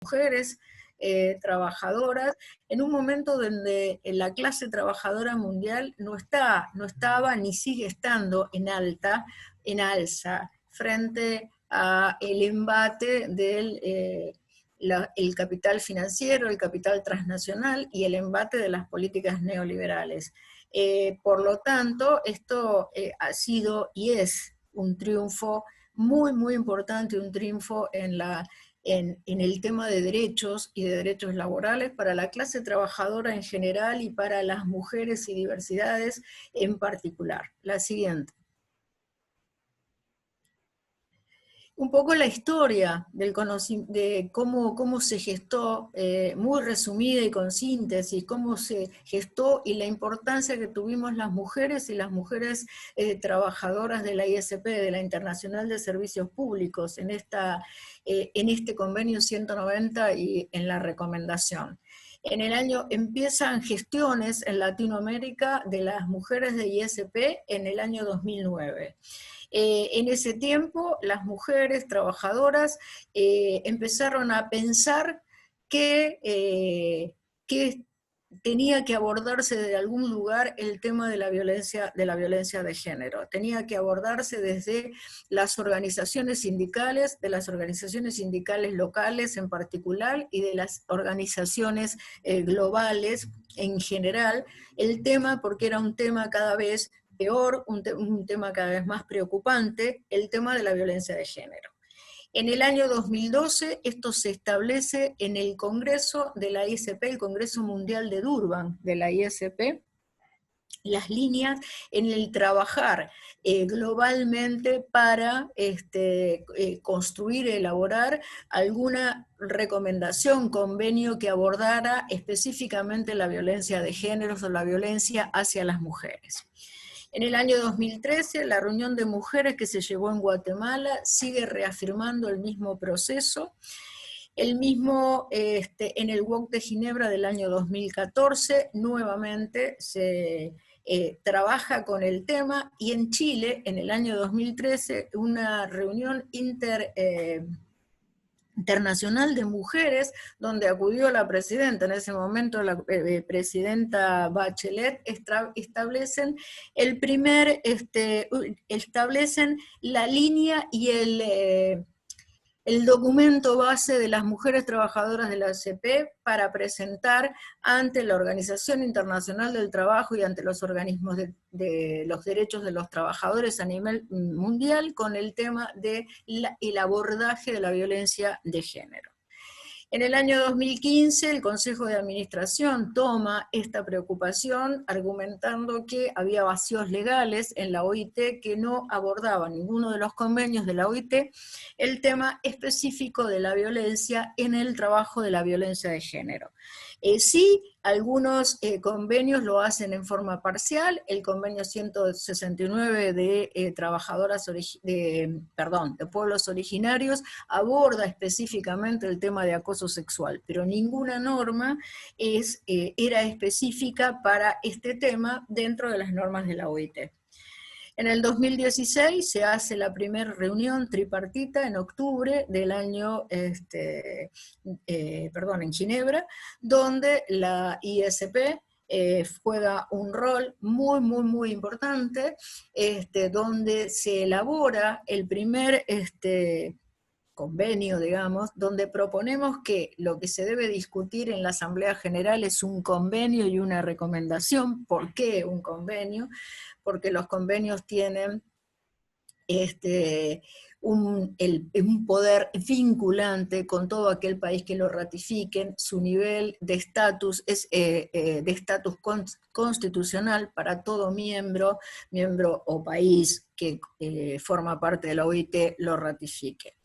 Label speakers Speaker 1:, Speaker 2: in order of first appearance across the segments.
Speaker 1: mujeres trabajadoras, en un momento donde la clase trabajadora mundial no estaba ni sigue estando en alza, frente a el embate del el capital financiero, el capital transnacional y el embate de las políticas neoliberales. Por lo tanto, esto ha sido y es un triunfo muy, muy importante, un triunfo en el tema de derechos y de derechos laborales para la clase trabajadora en general y para las mujeres y diversidades en particular. La siguiente. Un poco la historia de cómo se gestó, muy resumida y con síntesis, cómo se gestó y la importancia que tuvimos las mujeres y las mujeres trabajadoras de la ISP, de la Internacional de Servicios Públicos, en este convenio 190 y en la recomendación. En el año empiezan gestiones en Latinoamérica de las mujeres de ISP en el año 2009. En ese tiempo, las mujeres trabajadoras empezaron a pensar que tenía que abordarse de algún lugar el tema de la violencia de género. Tenía que abordarse desde las organizaciones sindicales, de las organizaciones sindicales locales en particular, y de las organizaciones globales en general, el tema, porque era un tema cada vez peor, un tema cada vez más preocupante, el tema de la violencia de género. En el año 2012 esto se establece en el Congreso de la ISP, el Congreso Mundial de Durban de la ISP, las líneas en el trabajar globalmente para construir, elaborar alguna recomendación, convenio que abordara específicamente la violencia de géneros o la violencia hacia las mujeres. En el año 2013, la reunión de mujeres que se llevó en Guatemala sigue reafirmando el mismo proceso. El mismo, en el WOC de Ginebra del año 2014, nuevamente se trabaja con el tema, y en Chile, en el año 2013, una reunión internacional de mujeres, donde acudió la presidenta, en ese momento la presidenta Bachelet, establecen establecen la línea y el documento base de las mujeres trabajadoras de la ACP para presentar ante la Organización Internacional del Trabajo y ante los organismos de los derechos de los trabajadores a nivel mundial con el tema del abordaje de la violencia de género. En el año 2015, el Consejo de Administración toma esta preocupación argumentando que había vacíos legales en la OIT que no abordaba ninguno de los convenios de la OIT el tema específico de la violencia en el trabajo de la violencia de género. Sí, algunos convenios lo hacen en forma parcial. El convenio 169 de de pueblos originarios aborda específicamente el tema de acoso sexual, pero ninguna norma era específica para este tema dentro de las normas de la OIT. En el 2016 se hace la primera reunión tripartita en octubre del año, en Ginebra, donde la ISP juega un rol muy, muy, muy importante, donde se elabora el primer convenio, digamos, donde proponemos que lo que se debe discutir en la Asamblea General es un convenio y una recomendación. ¿Por qué un convenio? Porque los convenios tienen un poder vinculante con todo aquel país que lo ratifiquen. Su nivel de estatus es de estatus constitucional para todo miembro o país que forma parte de la OIT lo ratifique.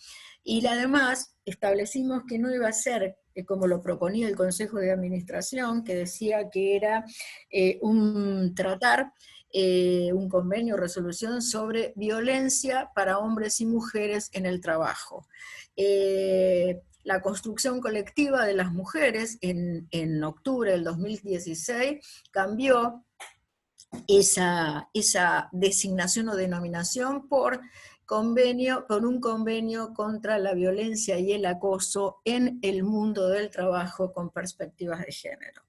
Speaker 1: Y además establecimos que no iba a ser como lo proponía el Consejo de Administración, que decía que era un convenio, resolución sobre violencia para hombres y mujeres en el trabajo. La construcción colectiva de las mujeres en octubre del 2016 cambió esa designación o denominación por con un convenio contra la violencia y el acoso en el mundo del trabajo con perspectivas de género.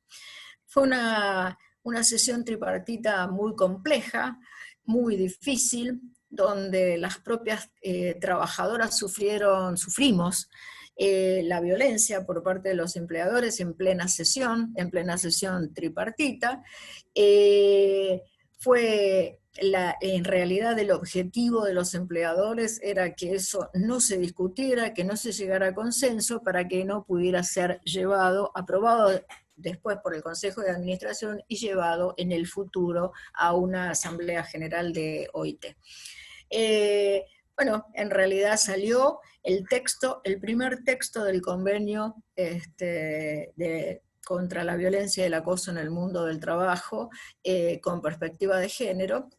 Speaker 1: Fue una sesión tripartita muy compleja, muy difícil, donde las propias trabajadoras sufrimos la violencia por parte de los empleadores en plena sesión tripartita. En realidad el objetivo de los empleadores era que eso no se discutiera, que no se llegara a consenso para que no pudiera ser aprobado después por el Consejo de Administración y llevado en el futuro a una Asamblea General de OIT. Bueno, en realidad salió el primer texto del convenio contra la violencia y el acoso en el mundo del trabajo con perspectiva de género.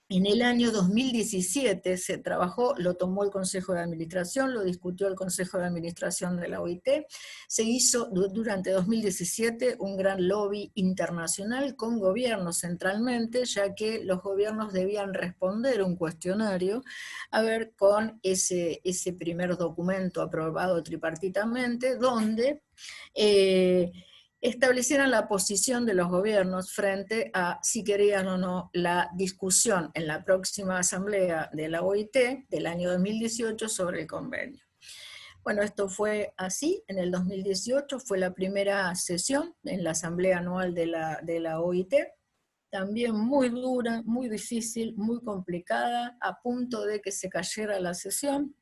Speaker 1: En el año 2017 se trabajó, lo tomó el Consejo de Administración, lo discutió el Consejo de Administración de la OIT, se hizo durante 2017 un gran lobby internacional con gobiernos centralmente, ya que los gobiernos debían responder un cuestionario, a ver, con ese primer documento aprobado tripartitamente, donde establecieran la posición de los gobiernos frente a si querían o no la discusión en la próxima asamblea de la OIT del año 2018 sobre el convenio. Bueno, esto fue así, en el 2018 fue la primera sesión en la asamblea anual de la OIT, también muy dura, muy difícil, muy complicada, a punto de que se cayera la sesión.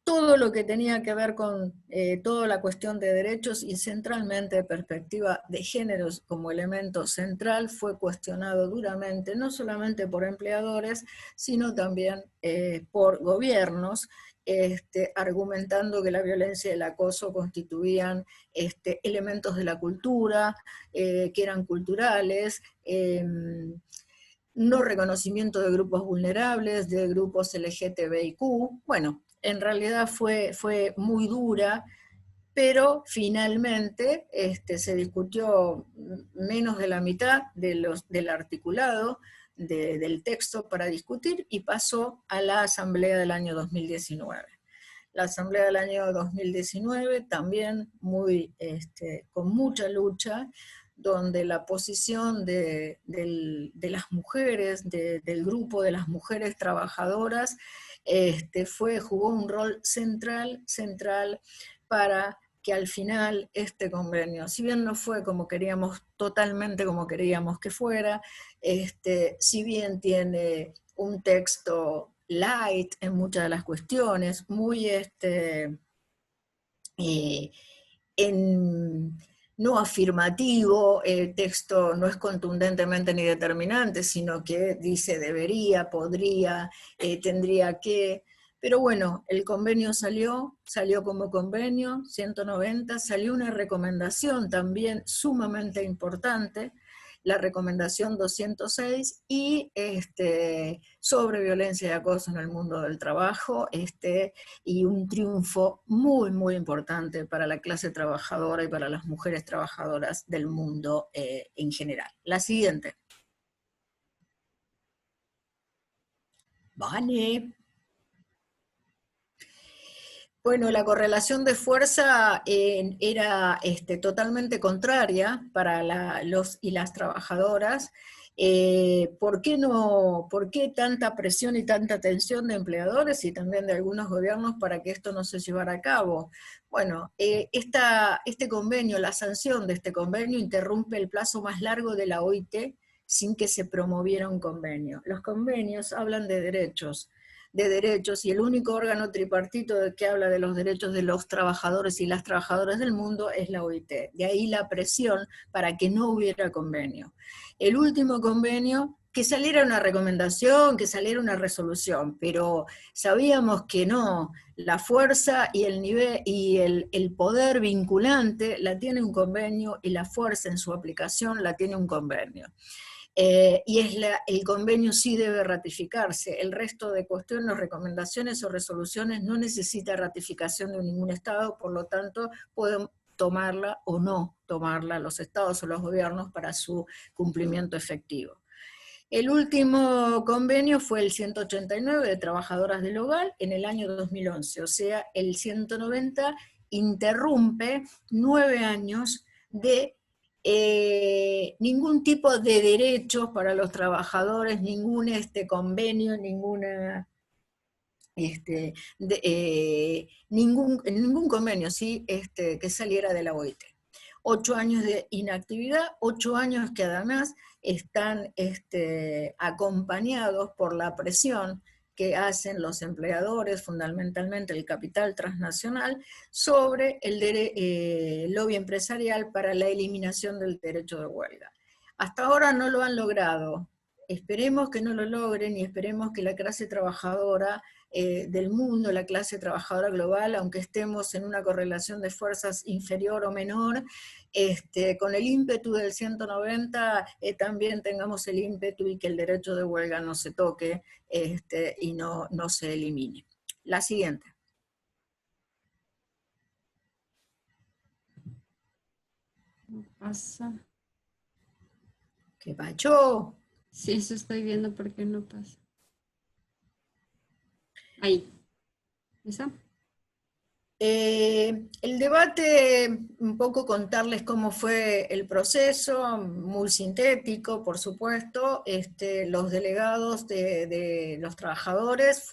Speaker 1: Todo lo que tenía que ver con toda la cuestión de derechos y centralmente perspectiva de géneros como elemento central fue cuestionado duramente, no solamente por empleadores, sino también por gobiernos, argumentando que la violencia y el acoso constituían elementos de la cultura, que eran culturales, no reconocimiento de grupos vulnerables, de grupos LGTBIQ. Bueno, en realidad fue muy dura, pero finalmente se discutió menos de la mitad del articulado del texto para discutir y pasó a la asamblea del año 2019. La asamblea del año 2019 también con mucha lucha, donde la posición de las mujeres, del grupo de las mujeres trabajadoras, jugó un rol central para que al final este convenio, si bien no fue totalmente como queríamos que fuera, si bien tiene un texto light en muchas de las cuestiones, muy no afirmativo, el texto no es contundentemente ni determinante, sino que dice debería, podría, tendría que, pero bueno, el convenio salió como convenio, 190, salió una recomendación también sumamente importante, la recomendación 206, y sobre violencia y acoso en el mundo del trabajo, y un triunfo muy, muy importante para la clase trabajadora y para las mujeres trabajadoras del mundo en general. La siguiente. Vale. Bueno, la correlación de fuerza era totalmente contraria para los y las trabajadoras. ¿Por qué tanta presión y tanta tensión de empleadores y también de algunos gobiernos para que esto no se llevara a cabo? Bueno, este convenio, la sanción de este convenio interrumpe el plazo más largo de la OIT sin que se promoviera un convenio. Los convenios hablan de derechos, y el único órgano tripartito que habla de los derechos de los trabajadores y las trabajadoras del mundo es la OIT. De ahí la presión para que no hubiera convenio. El último convenio, que saliera una recomendación, que saliera una resolución, pero sabíamos que no, la fuerza y el nivel y el poder vinculante la tiene un convenio y la fuerza en su aplicación la tiene un convenio. El convenio sí debe ratificarse. El resto de cuestiones, recomendaciones o resoluciones no necesita ratificación de ningún Estado, por lo tanto pueden tomarla o no tomarla los Estados o los gobiernos para su cumplimiento efectivo. El último convenio fue el 189 de Trabajadoras del Hogar en el año 2011, o sea, el 190 interrumpe 9 años de ningún tipo de derechos para los trabajadores, ningún convenio, ninguna ningún convenio, ¿sí? Que saliera de la OIT. 8 años de inactividad, 8 años que además están acompañados por la presión que hacen los empleadores, fundamentalmente el capital transnacional, sobre el lobby empresarial para la eliminación del derecho de huelga. Hasta ahora no lo han logrado. Esperemos que no lo logren y esperemos que la clase trabajadora del mundo, la clase trabajadora global, aunque estemos en una correlación de fuerzas inferior o menor, con el ímpetu del 190 también tengamos el ímpetu y que el derecho de huelga no se toque y no se elimine. La siguiente.
Speaker 2: No pasa.
Speaker 1: ¿Qué pasó?
Speaker 2: Sí, eso estoy viendo por qué no pasa. Ahí. ¿Esa?
Speaker 1: El debate, un poco contarles cómo fue el proceso, muy sintético, por supuesto. Los delegados de los trabajadores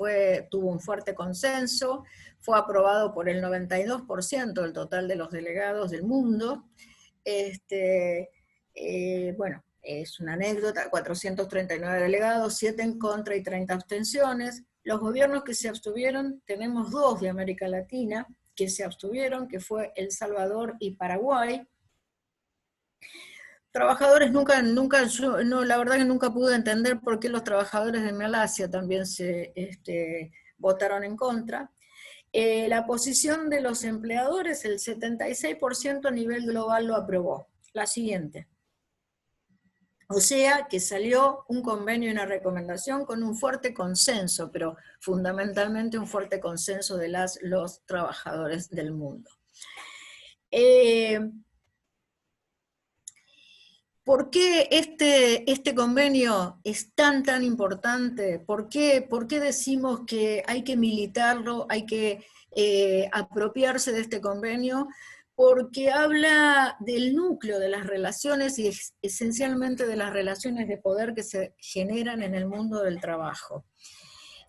Speaker 1: tuvo un fuerte consenso, fue aprobado por el 92% del total de los delegados del mundo. Bueno, es una anécdota, 439 delegados, 7 en contra y 30 abstenciones. Los gobiernos que se abstuvieron, tenemos 2 de América Latina que se abstuvieron, que fue El Salvador y Paraguay. Trabajadores la verdad que nunca pude entender por qué los trabajadores de Malasia también se votaron en contra. La posición de los empleadores, el 76% a nivel global lo aprobó. La siguiente. O sea que salió un convenio y una recomendación con un fuerte consenso, pero fundamentalmente un fuerte consenso de los trabajadores del mundo. ¿Por qué este convenio es tan importante? ¿Por qué decimos que hay que militarlo, hay que apropiarse de este convenio? Porque habla del núcleo de las relaciones y esencialmente de las relaciones de poder que se generan en el mundo del trabajo.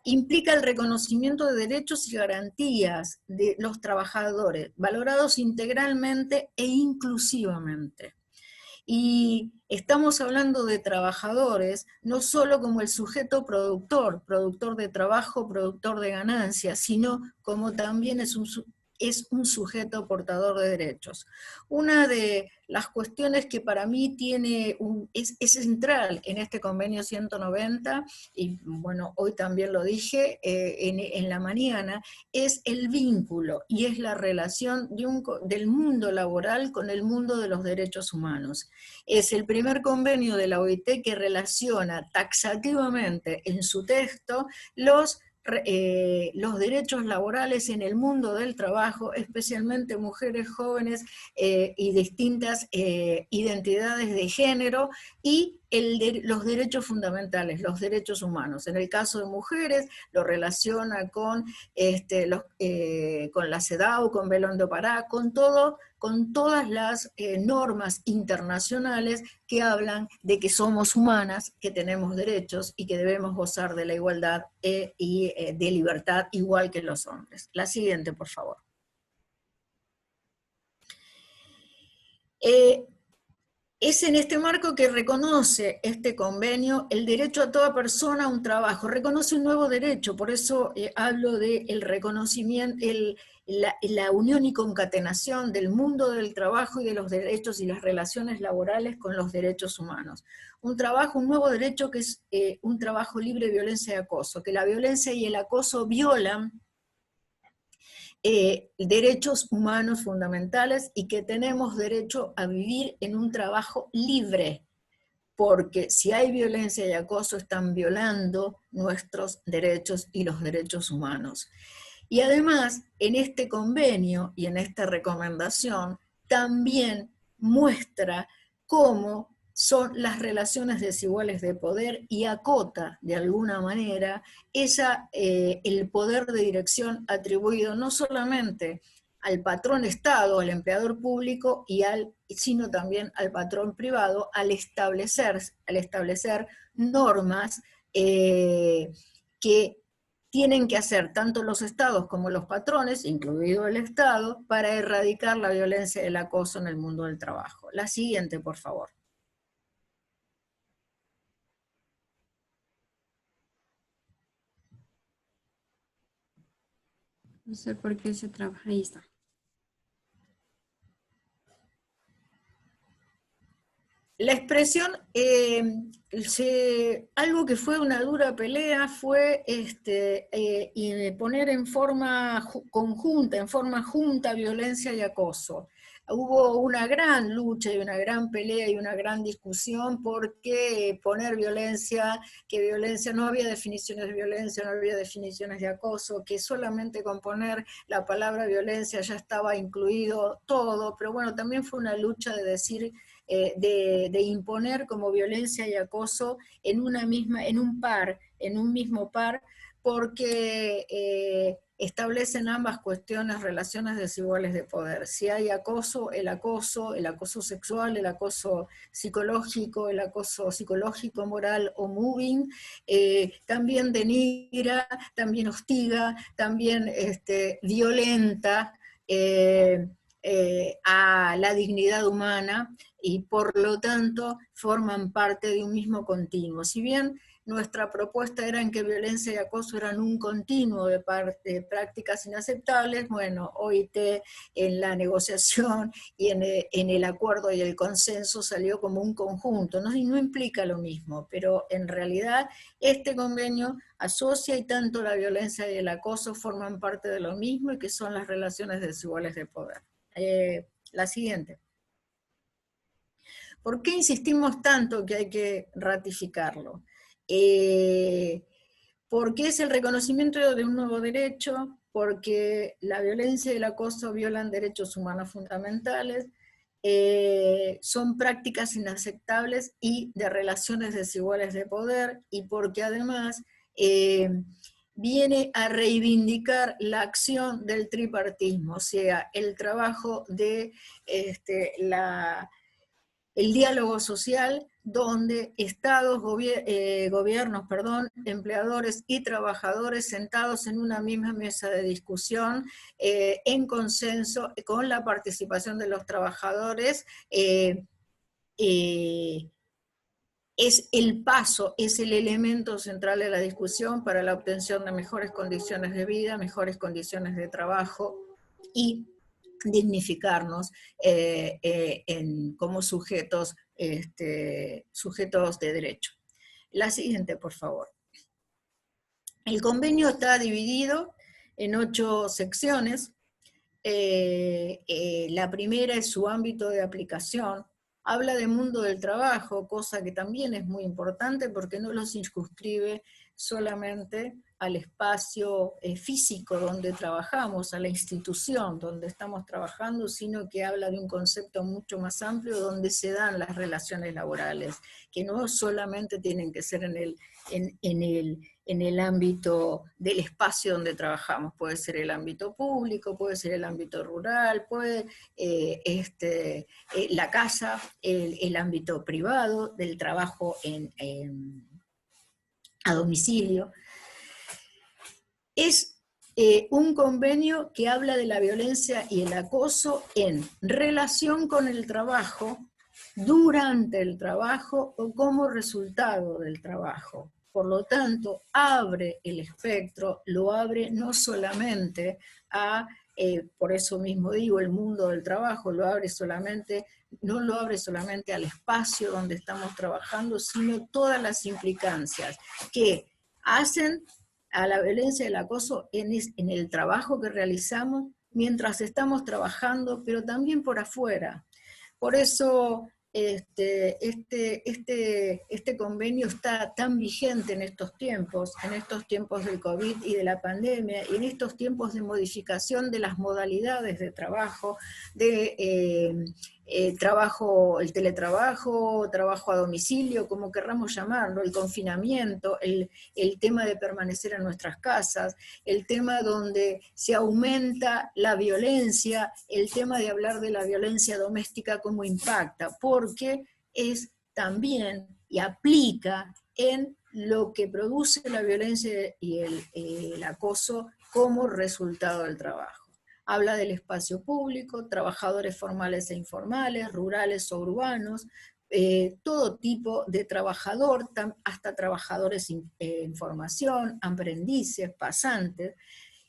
Speaker 1: Implica el reconocimiento de derechos y garantías de los trabajadores, valorados integralmente e inclusivamente. Y estamos hablando de trabajadores, no solo como el sujeto productor, productor de trabajo, productor de ganancias, sino como también es un sujeto portador de derechos. Una de las cuestiones que para mí es central en este convenio 190, y bueno, hoy también lo dije en la mañana, es el vínculo y es la relación del mundo laboral con el mundo de los derechos humanos. Es el primer convenio de la OIT que relaciona taxativamente en su texto los derechos laborales en el mundo del trabajo, especialmente mujeres jóvenes y distintas identidades de género, y los derechos fundamentales, los derechos humanos. En el caso de mujeres, lo relaciona con la CEDAW, con Belón do Pará, con todas las normas internacionales que hablan de que somos humanas, que tenemos derechos y que debemos gozar de la igualdad y de libertad igual que los hombres. La siguiente, por favor. Es en este marco que reconoce este convenio el derecho a toda persona a un trabajo, reconoce un nuevo derecho, por eso hablo del reconocimiento, la unión y concatenación del mundo del trabajo y de los derechos y las relaciones laborales con los derechos humanos. Un nuevo derecho que es un trabajo libre de violencia y acoso, que la violencia y el acoso violan derechos humanos fundamentales y que tenemos derecho a vivir en un trabajo libre, porque si hay violencia y acoso están violando nuestros derechos y los derechos humanos. Y además, en este convenio y en esta recomendación, también muestra cómo son las relaciones desiguales de poder y acota, de alguna manera, el poder de dirección atribuido no solamente al patrón Estado, al empleador público, sino también al patrón privado, al establecer normas que tienen que hacer tanto los estados como los patrones, incluido el Estado, para erradicar la violencia y el acoso en el mundo del trabajo. La siguiente, por favor.
Speaker 2: No sé por qué se trabaja. Ahí está.
Speaker 1: La expresión, algo que fue una dura pelea fue poner en forma conjunta, en forma junta, violencia y acoso. Hubo una gran lucha y una gran pelea y una gran discusión porque poner violencia, que violencia, no había definiciones de violencia, no había definiciones de acoso, que solamente con poner la palabra violencia ya estaba incluido todo, pero bueno, también fue una lucha de decir, de imponer como violencia y acoso en un mismo par, porque establecen ambas cuestiones, relaciones desiguales de poder. Si hay acoso, el acoso sexual, el acoso psicológico, moral o moving, también denigra, también hostiga, también violenta a la dignidad humana, y por lo tanto forman parte de un mismo continuo. Si bien nuestra propuesta era en que violencia y acoso eran un continuo de prácticas inaceptables, bueno, OIT en la negociación y en el acuerdo y el consenso salió como un conjunto, ¿no? Y no implica lo mismo, pero en realidad este convenio asocia, y tanto la violencia y el acoso forman parte de lo mismo, y que son las relaciones desiguales de poder. La siguiente. ¿Por qué insistimos tanto que hay que ratificarlo? Porque es el reconocimiento de un nuevo derecho, porque la violencia y el acoso violan derechos humanos fundamentales, son prácticas inaceptables y de relaciones desiguales de poder, y porque además viene a reivindicar la acción del tripartismo, o sea, el trabajo de el diálogo social, donde estados, gobiernos, empleadores y trabajadores sentados en una misma mesa de discusión, en consenso, con la participación de los trabajadores, es el paso, es el elemento central de la discusión para la obtención de mejores condiciones de vida, mejores condiciones de trabajo, y dignificarnos como sujetos de derecho. La siguiente, por favor. El convenio está dividido en 8 secciones. La primera es su ámbito de aplicación. Habla de mundo del trabajo, cosa que también es muy importante porque no lo circunscribe solamente al espacio físico donde trabajamos, a la institución donde estamos trabajando, sino que habla de un concepto mucho más amplio donde se dan las relaciones laborales, que no solamente tienen que ser en el ámbito del espacio donde trabajamos, puede ser el ámbito público, puede ser el ámbito rural, la casa, el ámbito privado, del trabajo a domicilio. Es un convenio que habla de la violencia y el acoso en relación con el trabajo, durante el trabajo o como resultado del trabajo. Por lo tanto, abre el espectro, lo abre no solamente por eso mismo digo, el mundo del trabajo, no lo abre solamente al espacio donde estamos trabajando, sino todas las implicancias que hacen a la violencia y el acoso en el trabajo que realizamos mientras estamos trabajando, pero también por afuera. Por eso este convenio está tan vigente en estos tiempos del COVID y de la pandemia, y en estos tiempos de modificación de las modalidades de trabajo, de el teletrabajo, trabajo a domicilio, como querramos llamarlo, el confinamiento, el tema de permanecer en nuestras casas, el tema donde se aumenta la violencia, el tema de hablar de la violencia doméstica, cómo impacta, porque es también y aplica en lo que produce la violencia y el acoso como resultado del trabajo. Habla del espacio público, trabajadores formales e informales, rurales o urbanos, todo tipo de trabajador, hasta trabajadores en formación, aprendices, pasantes,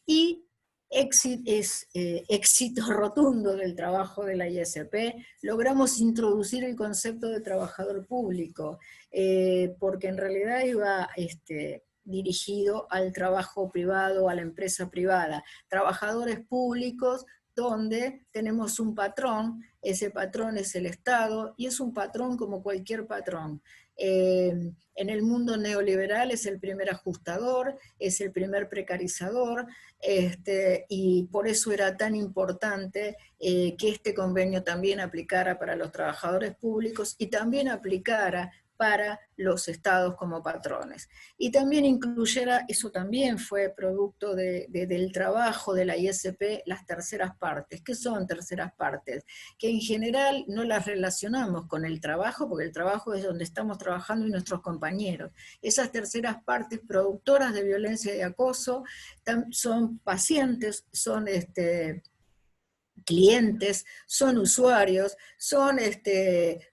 Speaker 1: y éxito rotundo del trabajo de la ISP. Logramos introducir el concepto de trabajador público, porque en realidad iba dirigido al trabajo privado, a la empresa privada. Trabajadores públicos donde tenemos un patrón, ese patrón es el Estado, y es un patrón como cualquier patrón. En el mundo neoliberal es el primer ajustador, es el primer precarizador, y por eso era tan importante que este convenio también aplicara para los trabajadores públicos y también aplicara para los estados como patrones. Y también incluyera, eso también fue producto del trabajo de la ISP, las terceras partes. ¿Qué son terceras partes? Que en general no las relacionamos con el trabajo, porque el trabajo es donde estamos trabajando y nuestros compañeros. Esas terceras partes productoras de violencia y acoso son pacientes, son clientes, son usuarios, son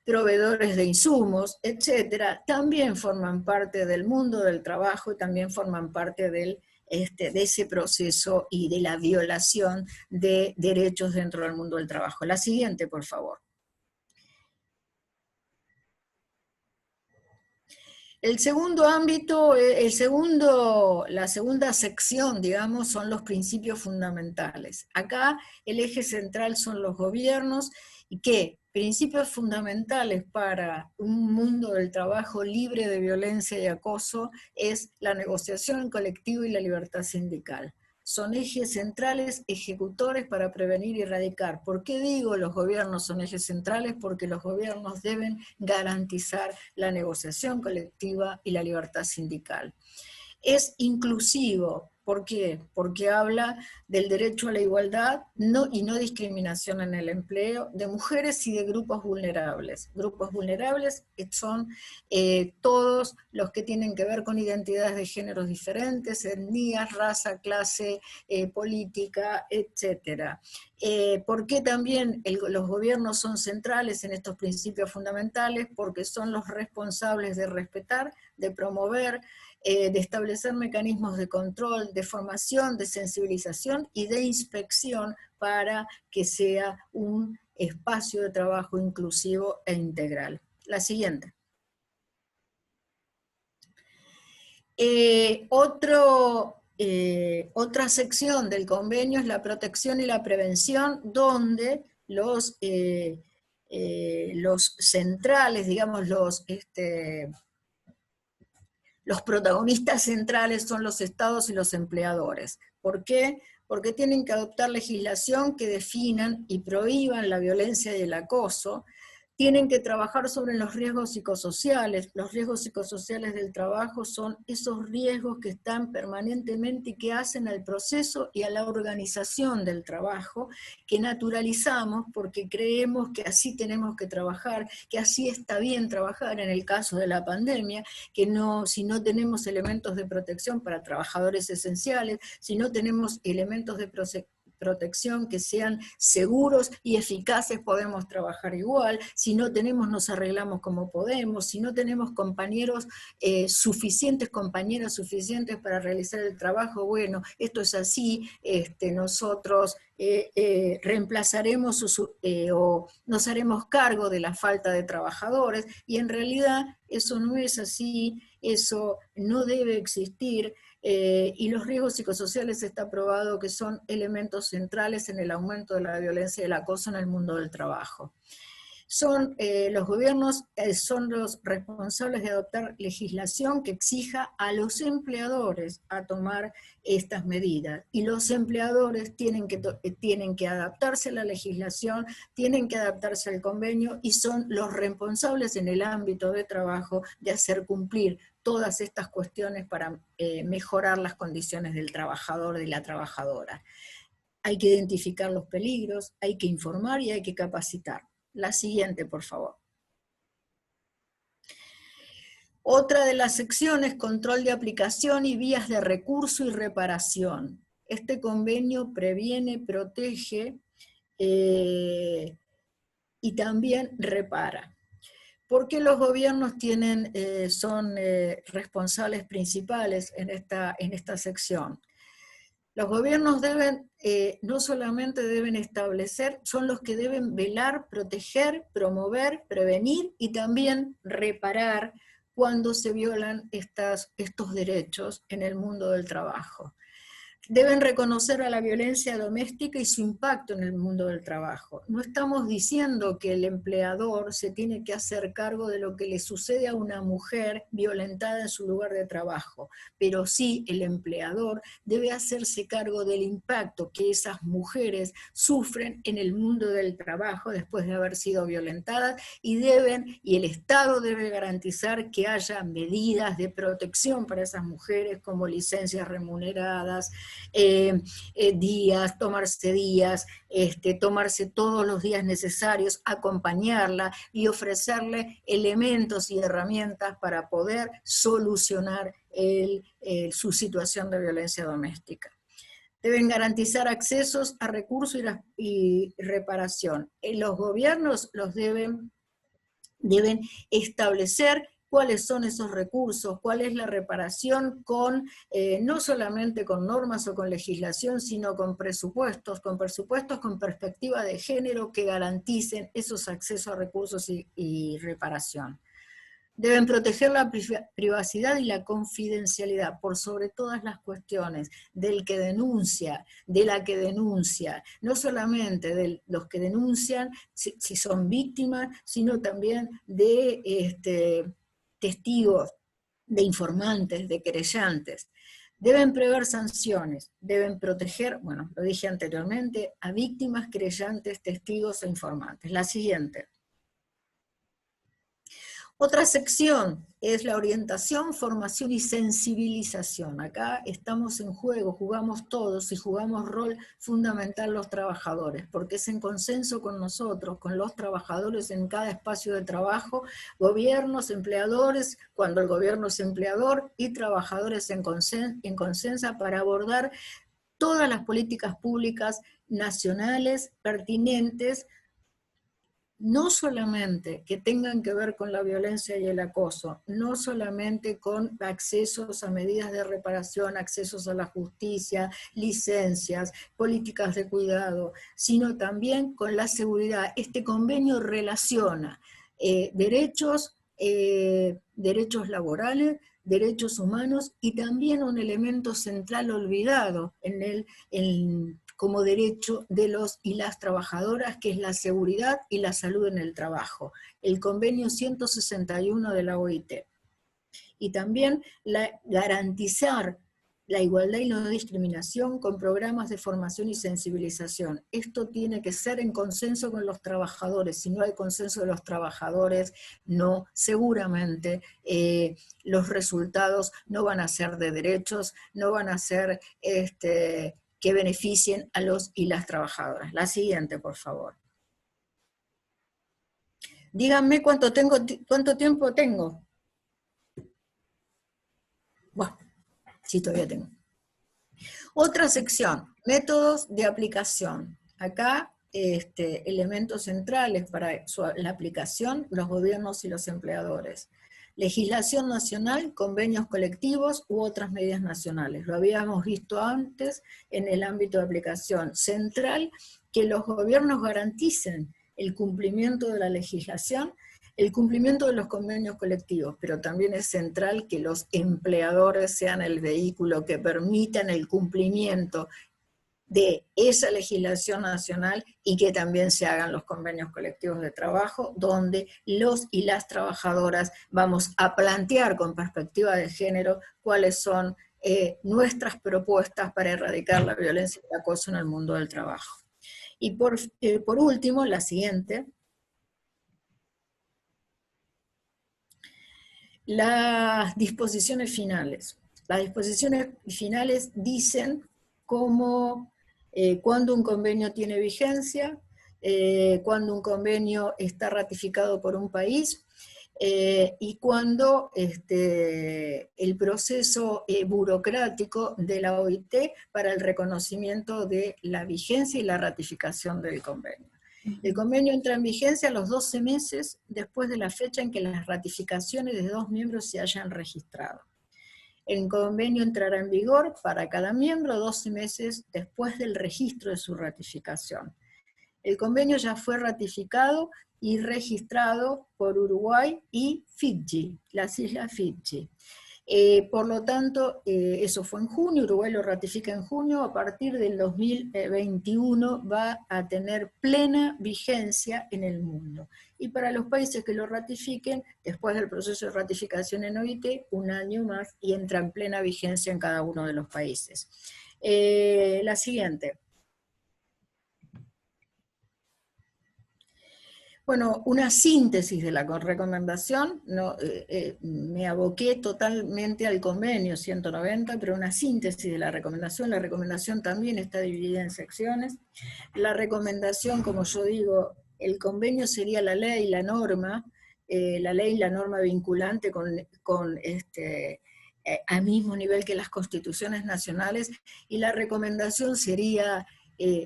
Speaker 1: proveedores de insumos, etcétera, también forman parte del mundo del trabajo y también forman parte de ese proceso y de la violación de derechos dentro del mundo del trabajo. La siguiente, por favor. El segundo ámbito, la segunda sección, digamos, son los principios fundamentales. Acá el eje central son los gobiernos, y que principios fundamentales para un mundo del trabajo libre de violencia y acoso es la negociación colectiva y la libertad sindical. Son ejes centrales, ejecutores para prevenir y erradicar. ¿Por qué digo los gobiernos son ejes centrales? Porque los gobiernos deben garantizar la negociación colectiva y la libertad sindical. Es inclusivo. ¿Por qué? Porque habla del derecho a la igualdad y no discriminación en el empleo de mujeres y de grupos vulnerables. Grupos vulnerables son todos los que tienen que ver con identidades de géneros diferentes, etnias, raza, clase, política, etc. ¿Por qué también los gobiernos son centrales en estos principios fundamentales? Porque son los responsables de respetar, de promover, de establecer mecanismos de control, de formación, de sensibilización y de inspección para que sea un espacio de trabajo inclusivo e integral. La siguiente. Otra sección del convenio es la protección y la prevención, donde los centrales, digamos, los protagonistas centrales son los estados y los empleadores. ¿Por qué? Porque tienen que adoptar legislación que definan y prohíban la violencia y el acoso, tienen que trabajar sobre los riesgos psicosociales. Los riesgos psicosociales del trabajo son esos riesgos que están permanentemente y que hacen al proceso y a la organización del trabajo, que naturalizamos porque creemos que así tenemos que trabajar, que así está bien trabajar en el caso de la pandemia, que si no tenemos elementos de protección para trabajadores esenciales, si no tenemos elementos de protección que sean seguros y eficaces, podemos trabajar igual. Si no tenemos, nos arreglamos como podemos. Si no tenemos compañeros suficientes, compañeras suficientes para realizar el trabajo, bueno, esto es así, nosotros reemplazaremos o nos haremos cargo de la falta de trabajadores, y en realidad eso no es así, eso no debe existir. Y los riesgos psicosociales está probado que son elementos centrales en el aumento de la violencia y el acoso en el mundo del trabajo. Los gobiernos son los responsables de adoptar legislación que exija a los empleadores a tomar estas medidas. Y los empleadores tienen que adaptarse a la legislación, tienen que adaptarse al convenio y son los responsables en el ámbito de trabajo de hacer cumplir todas estas cuestiones para mejorar las condiciones del trabajador, de la trabajadora. Hay que identificar los peligros, hay que informar y hay que capacitar. La siguiente, por favor. Otra de las secciones, control de aplicación y vías de recurso y reparación. Este convenio previene, protege y también repara. ¿Por qué los gobiernos son responsables principales en esta sección? Los gobiernos no solamente deben establecer, son los que deben velar, proteger, promover, prevenir y también reparar cuando se violan estos derechos en el mundo del trabajo. Deben reconocer a la violencia doméstica y su impacto en el mundo del trabajo. No estamos diciendo que el empleador se tiene que hacer cargo de lo que le sucede a una mujer violentada en su lugar de trabajo, pero sí el empleador debe hacerse cargo del impacto que esas mujeres sufren en el mundo del trabajo después de haber sido violentadas y el Estado debe garantizar que haya medidas de protección para esas mujeres como licencias remuneradas, tomarse todos los días necesarios, acompañarla y ofrecerle elementos y herramientas para poder solucionar su situación de violencia doméstica. Deben garantizar accesos a recursos y reparación. Los gobiernos deben establecer cuáles son esos recursos, cuál es la reparación no solamente con normas o con legislación, sino con presupuestos con perspectiva de género que garanticen esos accesos a recursos y reparación. Deben proteger la privacidad y la confidencialidad por sobre todas las cuestiones del que denuncia, de la que denuncia, no solamente de los que denuncian si son víctimas, sino también de testigos, de informantes, de querellantes. Deben prever sanciones, deben proteger, bueno, lo dije anteriormente, a víctimas, querellantes, testigos e informantes. La siguiente. Otra sección es la orientación, formación y sensibilización. Acá estamos en juego, jugamos todos y jugamos rol fundamental los trabajadores, porque es en consenso con nosotros, con los trabajadores en cada espacio de trabajo, gobiernos, empleadores, cuando el gobierno es empleador, y trabajadores en consenso para abordar todas las políticas públicas nacionales pertinentes, no solamente que tengan que ver con la violencia y el acoso, no solamente con accesos a medidas de reparación, accesos a la justicia, licencias, políticas de cuidado, sino también con la seguridad. Este convenio relaciona derechos laborales, derechos humanos y también un elemento central olvidado como derecho de los y las trabajadoras, que es la seguridad y la salud en el trabajo, el convenio 161 de la OIT. Y también garantizar la igualdad y no discriminación con programas de formación y sensibilización. Esto tiene que ser en consenso con los trabajadores. Si no hay consenso de los trabajadores, seguramente los resultados no van a ser de derechos, no van a ser que beneficien a los y las trabajadoras. La siguiente, por favor. Díganme cuánto tiempo tengo. Bueno, sí, todavía tengo. Otra sección, métodos de aplicación. Acá, elementos centrales para la aplicación, los gobiernos y los empleadores. Legislación nacional, convenios colectivos u otras medidas nacionales. Lo habíamos visto antes en el ámbito de aplicación central, que los gobiernos garanticen el cumplimiento de la legislación, el cumplimiento de los convenios colectivos, pero también es central que los empleadores sean el vehículo que permitan el cumplimiento de esa legislación nacional y que también se hagan los convenios colectivos de trabajo, donde los y las trabajadoras vamos a plantear con perspectiva de género cuáles son nuestras propuestas para erradicar la violencia y el acoso en el mundo del trabajo. Y por último, la siguiente. Las disposiciones finales. Las disposiciones finales dicen cómo, cuándo un convenio tiene vigencia, cuándo un convenio está ratificado por un país, y cuándo el proceso burocrático de la OIT para el reconocimiento de la vigencia y la ratificación del convenio. El convenio entra en vigencia a los 12 meses después de la fecha en que las ratificaciones de 2 miembros se hayan registrado. El convenio entrará en vigor para cada miembro 12 meses después del registro de su ratificación. El convenio ya fue ratificado y registrado por Uruguay y Fiyi, las Islas Fiyi. Por lo tanto, eso fue en junio, Uruguay lo ratifica en junio, a partir del 2021 va a tener plena vigencia en el mundo. Y para los países que lo ratifiquen, después del proceso de ratificación en OIT, un año más y entra en plena vigencia en cada uno de los países. La siguiente. Bueno, una síntesis de la recomendación, no, me aboqué totalmente al convenio 190, pero una síntesis de la recomendación también está dividida en secciones. La recomendación, como yo digo, el convenio sería la ley, la norma, la norma vinculante al mismo nivel que las constituciones nacionales, y la recomendación sería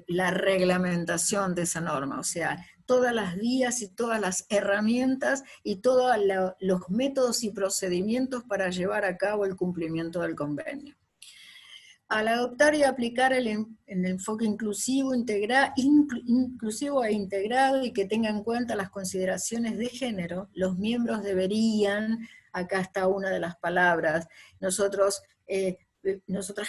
Speaker 1: la reglamentación de esa norma, o sea, todas las vías y todas las herramientas y todos los métodos y procedimientos para llevar a cabo el cumplimiento del convenio. Al adoptar y aplicar el enfoque inclusivo e integrado y que tenga en cuenta las consideraciones de género, los miembros deberían, acá está una de las palabras, nosotras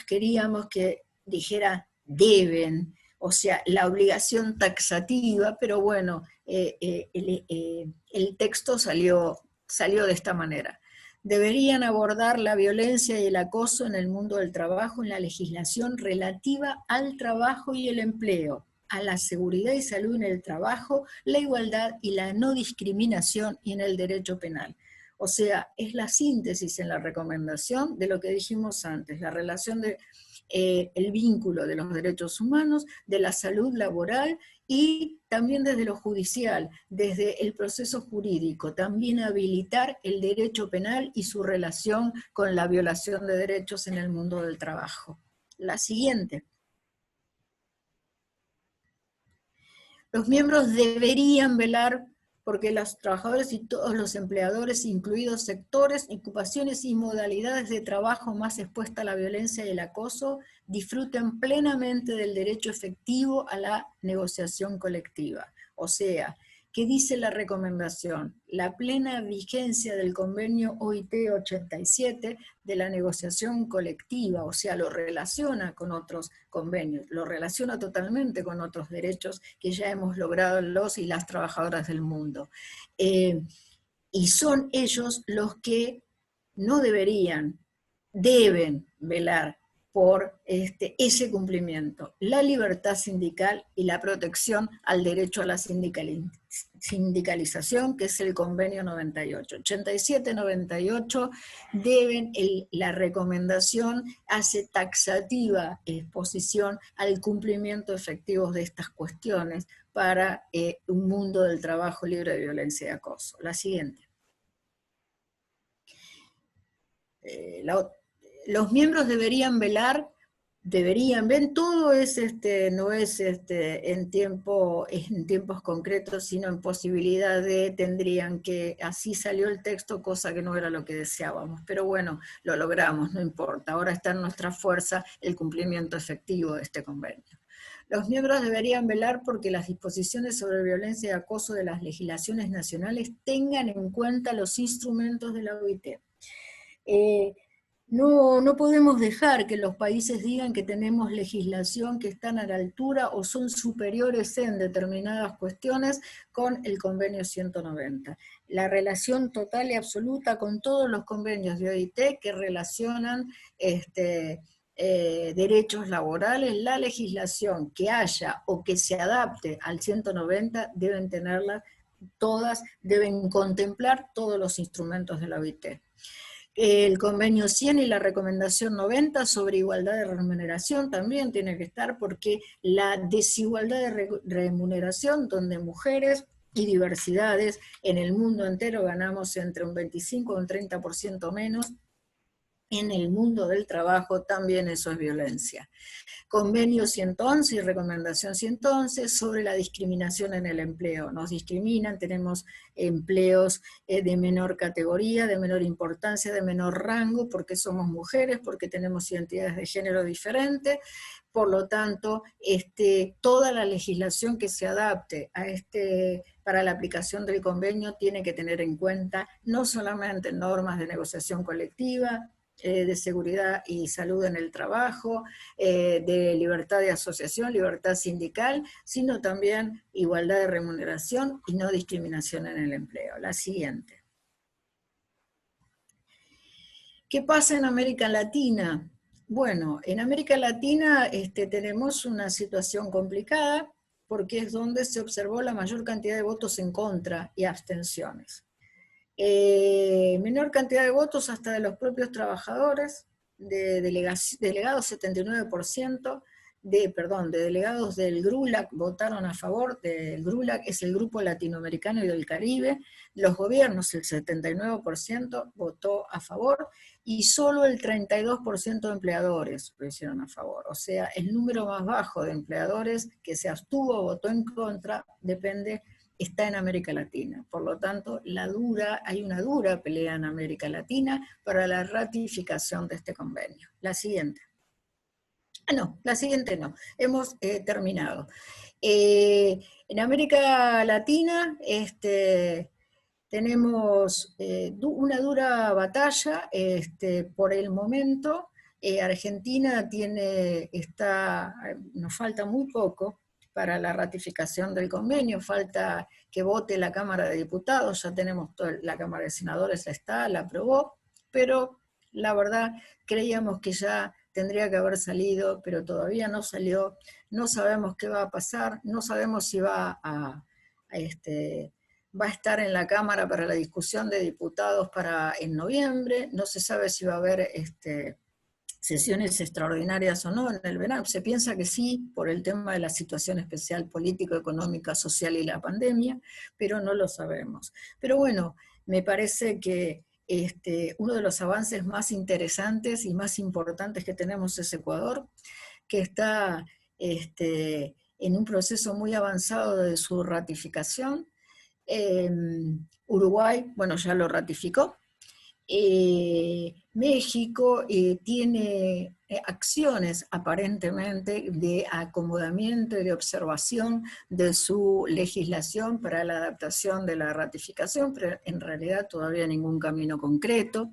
Speaker 1: queríamos que dijera deben, o sea, la obligación taxativa, pero bueno, el texto salió de esta manera. Deberían abordar la violencia y el acoso en el mundo del trabajo en la legislación relativa al trabajo y el empleo, a la seguridad y salud en el trabajo, la igualdad y la no discriminación y en el derecho penal. O sea, es la síntesis en la recomendación de lo que dijimos antes, la relación de el vínculo de los derechos humanos, de la salud laboral y también desde lo judicial, desde el proceso jurídico, también habilitar el derecho penal y su relación con la violación de derechos en el mundo del trabajo. La siguiente. Los miembros deberían velar porque los trabajadores y todos los empleadores, incluidos sectores, ocupaciones y modalidades de trabajo más expuestas a la violencia y el acoso, disfruten plenamente del derecho efectivo a la negociación colectiva. O sea, ¿qué dice la recomendación? La plena vigencia del convenio OIT 87 de la negociación colectiva, o sea, lo relaciona con otros convenios, lo relaciona totalmente con otros derechos que ya hemos logrado los y las trabajadoras del mundo. Y son ellos los que no deberían, deben velar por ese cumplimiento, la libertad sindical y la protección al derecho a la sindicalización, que es el convenio 98. 87-98 deben, la recomendación hace taxativa exposición al cumplimiento efectivo de estas cuestiones para un mundo del trabajo libre de violencia y acoso. La siguiente. Los miembros deberían velar, ven, todo es no es en tiempos concretos, sino en posibilidad de, tendrían que, así salió el texto, cosa que no era lo que deseábamos, pero bueno, lo logramos, no importa, ahora está en nuestra fuerza el cumplimiento efectivo de este convenio. Los miembros deberían velar porque las disposiciones sobre violencia y acoso de las legislaciones nacionales tengan en cuenta los instrumentos de la OIT. No podemos dejar que los países digan que tenemos legislación que están a la altura o son superiores en determinadas cuestiones con el convenio 190. La relación total y absoluta con todos los convenios de OIT que relacionan derechos laborales, la legislación que haya o que se adapte al 190 deben tenerla todas, deben contemplar todos los instrumentos de la OIT. El convenio 100 y la recomendación 90 sobre igualdad de remuneración también tiene que estar, porque la desigualdad de remuneración, donde mujeres y diversidades en el mundo entero ganamos entre un 25 y un 30% menos, en el mundo del trabajo también eso es violencia. Convenio 111 y recomendación 111 sobre la discriminación en el empleo. Nos discriminan, tenemos empleos de menor categoría, de menor importancia, de menor rango, porque somos mujeres, porque tenemos identidades de género diferentes. Por lo tanto, toda la legislación que se adapte a para la aplicación del convenio tiene que tener en cuenta no solamente normas de negociación colectiva, de seguridad y salud en el trabajo, de libertad de asociación, libertad sindical, sino también igualdad de remuneración y no discriminación en el empleo. La siguiente. ¿Qué pasa en América Latina? Bueno, en América Latina tenemos una situación complicada porque es donde se observó la mayor cantidad de votos en contra y abstenciones. Menor cantidad de votos hasta de los propios trabajadores, de delegados 79%, de delegados del GRULAC votaron a favor. Del GRULAC es el Grupo Latinoamericano y del Caribe, los gobiernos, el 79% votó a favor, y solo el 32% de empleadores lo hicieron a favor. O sea, el número más bajo de empleadores que se abstuvo o votó en contra está en América Latina. Por lo tanto, hay una dura pelea en América Latina para la ratificación de este convenio. La siguiente. La siguiente no. Hemos terminado. En América Latina tenemos una dura batalla por el momento. Argentina nos falta muy poco para la ratificación del convenio, falta que vote la Cámara de Diputados, ya tenemos la Cámara de Senadores, la aprobó, pero la verdad creíamos que ya tendría que haber salido, pero todavía no salió, no sabemos qué va a pasar, no sabemos si va a estar en la Cámara para la discusión de diputados en noviembre, no se sabe si va a haber sesiones extraordinarias o no en el verano. Se piensa que sí, por el tema de la situación especial político, económica, social y la pandemia, pero no lo sabemos. Pero bueno, me parece que uno de los avances más interesantes y más importantes que tenemos es Ecuador, que está en un proceso muy avanzado de su ratificación. Uruguay, bueno, ya lo ratificó. México tiene acciones aparentemente de acomodamiento y de observación de su legislación para la adaptación de la ratificación, pero en realidad todavía ningún camino concreto.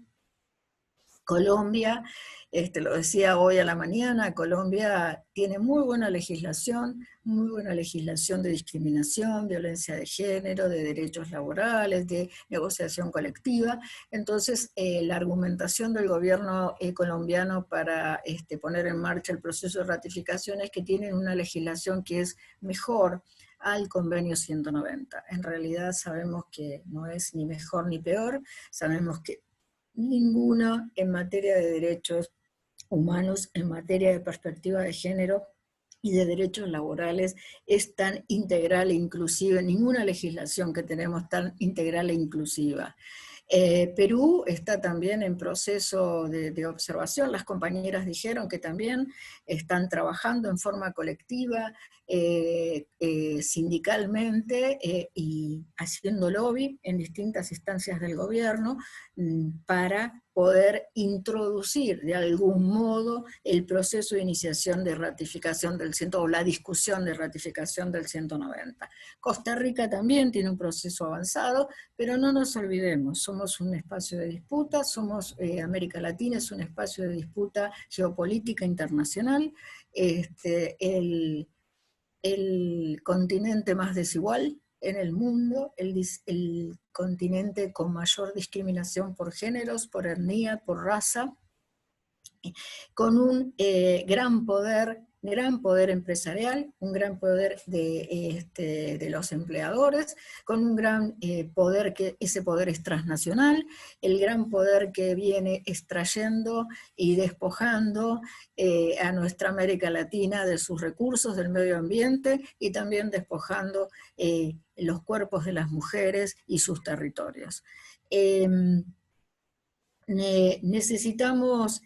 Speaker 1: Colombia, lo decía hoy a la mañana, Colombia tiene muy buena legislación de discriminación, violencia de género, de derechos laborales, de negociación colectiva. Entonces, la argumentación del gobierno colombiano para poner en marcha el proceso de ratificación es que tienen una legislación que es mejor al convenio 190. En realidad sabemos que no es ni mejor ni peor, sabemos que ninguna en materia de derechos humanos, en materia de perspectiva de género y de derechos laborales es tan integral e inclusiva, ninguna legislación que tenemos tan integral e inclusiva. Perú está también en proceso de observación, las compañeras dijeron que también están trabajando en forma colectiva, sindicalmente y haciendo lobby en distintas instancias del gobierno para poder introducir de algún modo el proceso de iniciación de ratificación del 100, o la discusión de ratificación del 190. Costa Rica también tiene un proceso avanzado, pero no nos olvidemos, somos un espacio de disputa, América Latina es un espacio de disputa geopolítica internacional, el continente más desigual en el mundo, el continente con mayor discriminación por géneros, por etnia, por raza, con un gran poder empresarial, un gran poder de los empleadores, con un gran poder ese poder es transnacional, el gran poder que viene extrayendo y despojando a nuestra América Latina de sus recursos, del medio ambiente, y también despojando los cuerpos de las mujeres y sus territorios. Necesitamos...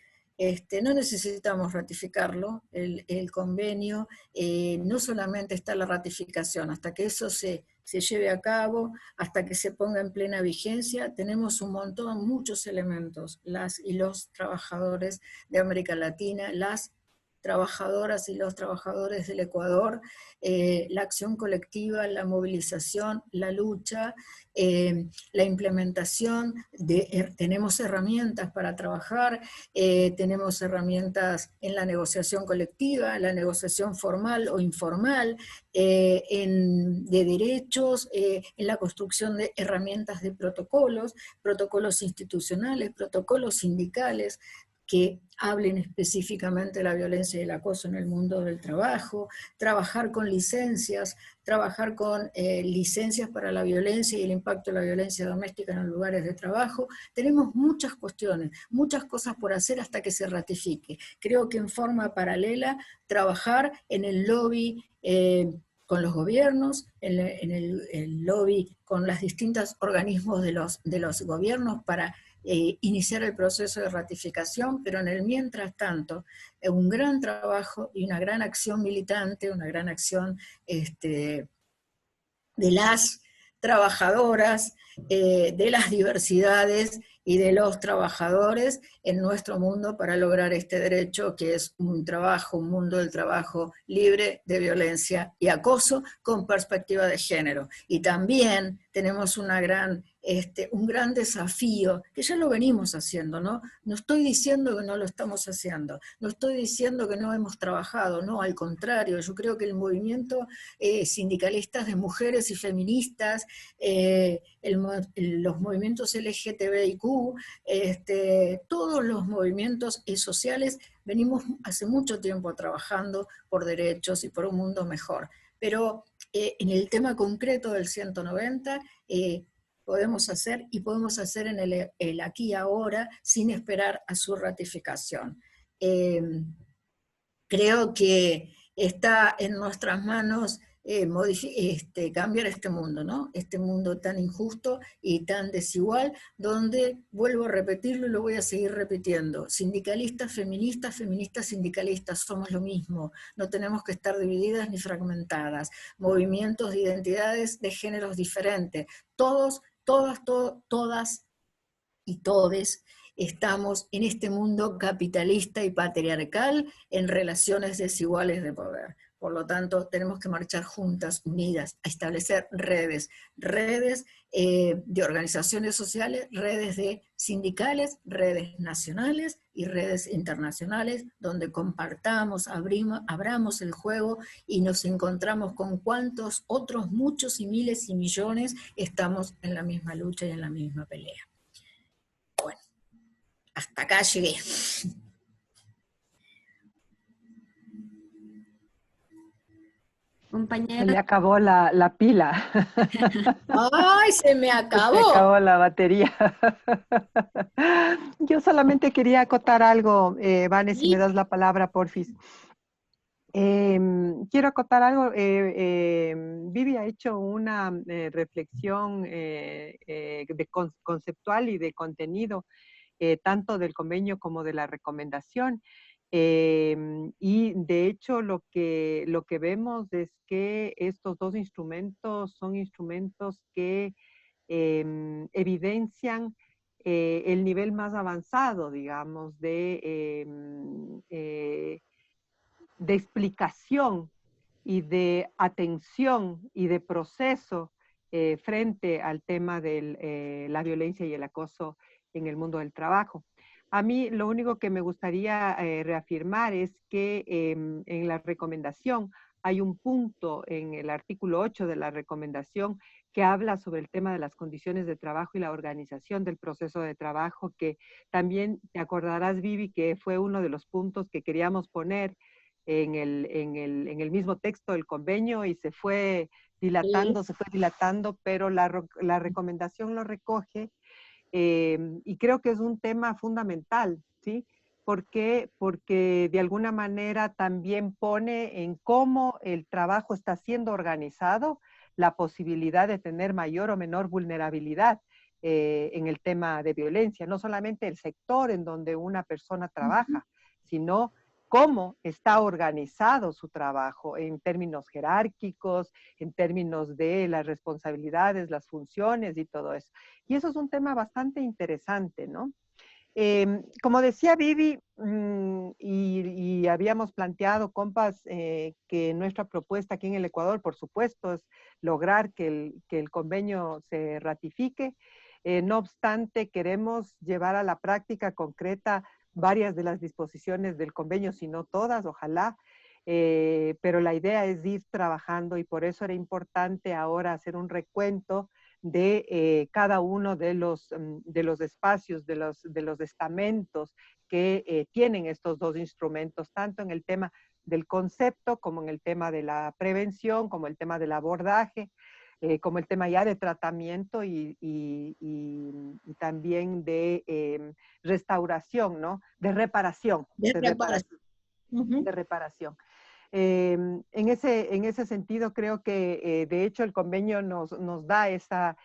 Speaker 1: no necesitamos ratificarlo, el convenio, no solamente está la ratificación, hasta que eso se lleve a cabo, hasta que se ponga en plena vigencia, tenemos un montón, muchos elementos, las y los trabajadores de América Latina, las trabajadoras y los trabajadores del Ecuador, la acción colectiva, la movilización, la lucha, la implementación, tenemos herramientas para trabajar, tenemos herramientas en la negociación colectiva, la negociación formal o informal, de derechos, en la construcción de herramientas de protocolos institucionales, protocolos sindicales, que hablen específicamente de la violencia y el acoso en el mundo del trabajo, trabajar con licencias para la violencia y el impacto de la violencia doméstica en los lugares de trabajo. Tenemos muchas cuestiones, muchas cosas por hacer hasta que se ratifique. Creo que en forma paralela, trabajar en el lobby con los gobiernos, en el lobby con los distintos organismos de los gobiernos para iniciar el proceso de ratificación, pero en el mientras tanto, un gran trabajo y una gran acción militante, una gran acción de las trabajadoras, de las diversidades y de los trabajadores en nuestro mundo para lograr este derecho, que es un mundo del trabajo libre de violencia y acoso con perspectiva de género. Y también tenemos un gran desafío, que ya lo venimos haciendo, ¿no? No estoy diciendo que no lo estamos haciendo, no estoy diciendo que no hemos trabajado, no, al contrario, yo creo que el movimiento sindicalistas de mujeres y feministas, los movimientos LGTBIQ, todos los movimientos sociales, venimos hace mucho tiempo trabajando por derechos y por un mundo mejor. Pero en el tema concreto del 190, podemos hacer en el aquí y ahora, sin esperar a su ratificación. Creo que está en nuestras manos cambiar este mundo, ¿no? Este mundo tan injusto y tan desigual, donde, vuelvo a repetirlo y lo voy a seguir repitiendo, sindicalistas, feministas, sindicalistas, somos lo mismo, no tenemos que estar divididas ni fragmentadas, movimientos de identidades de géneros diferentes, todas y todes estamos en este mundo capitalista y patriarcal en relaciones desiguales de poder. Por lo tanto, tenemos que marchar juntas, unidas, a establecer redes de organizaciones sociales, redes de sindicales, redes nacionales y redes internacionales, donde compartamos, abramos el juego y nos encontramos con cuantos otros muchos y miles y millones estamos en la misma lucha y en la misma pelea. Bueno, hasta acá llegué.
Speaker 2: Compañera.
Speaker 3: Se le acabó la pila.
Speaker 1: ¡Ay, se me acabó!
Speaker 3: Se acabó la batería. Yo solamente quería acotar algo, Vane, si me das la palabra, porfis. Quiero acotar algo. Vivi ha hecho una reflexión conceptual y de contenido, tanto del convenio como de la recomendación. Y de hecho lo que vemos es que estos dos instrumentos son instrumentos que evidencian el nivel más avanzado, digamos, de explicación y de atención y de proceso frente al tema de la violencia y el acoso en el mundo del trabajo. A mí lo único que me gustaría reafirmar es que en la recomendación hay un punto en el artículo 8 de la recomendación que habla sobre el tema de las condiciones de trabajo y la organización del proceso de trabajo, que también te acordarás, Vivi, que fue uno de los puntos que queríamos poner en el mismo texto del convenio y se fue dilatando, pero la recomendación lo recoge y creo que es un tema fundamental, ¿sí? ¿Por qué? Porque de alguna manera también pone en cómo el trabajo está siendo organizado la posibilidad de tener mayor o menor vulnerabilidad en el tema de violencia, no solamente el sector en donde una persona trabaja, sino cómo está organizado su trabajo en términos jerárquicos, en términos de las responsabilidades, las funciones y todo eso. Y eso es un tema bastante interesante, ¿no? Como decía Vivi, y habíamos planteado, compas, que nuestra propuesta aquí en el Ecuador, por supuesto, es lograr que el convenio se ratifique. No obstante, queremos llevar a la práctica concreta varias de las disposiciones del convenio, si no todas, ojalá, pero la idea es ir trabajando y por eso era importante ahora hacer un recuento de cada uno de los espacios, de los estamentos que tienen estos dos instrumentos, tanto en el tema del concepto como en el tema de la prevención, como el tema del abordaje, como el tema ya de tratamiento y también de restauración, ¿no? De reparación.
Speaker 1: De reparación.
Speaker 3: De reparación. En ese sentido, creo que de hecho el convenio nos da esa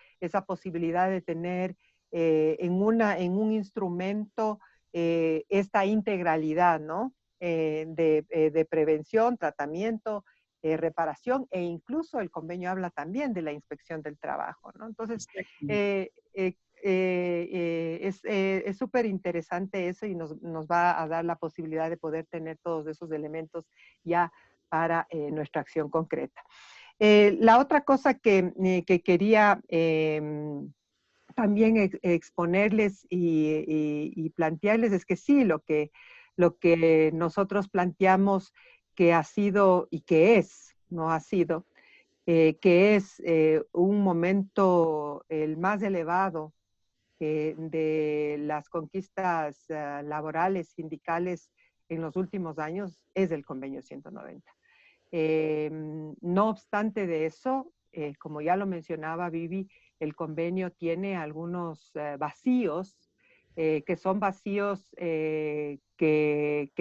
Speaker 3: posibilidad de tener en un instrumento esta integralidad, ¿no? De prevención, tratamiento, reparación e incluso el convenio habla también de la inspección del trabajo, ¿no? Entonces, es súper interesante eso y nos va a dar la posibilidad de poder tener todos esos elementos ya para nuestra acción concreta. La otra cosa que quería también exponerles y plantearles es que sí, lo que nosotros planteamos que ha sido y que es, no ha sido, que es un momento el más elevado de las conquistas laborales, sindicales en los últimos años, es el convenio 190. No obstante de eso, como ya lo mencionaba Vivi, el convenio tiene algunos vacíos, que son vacíos que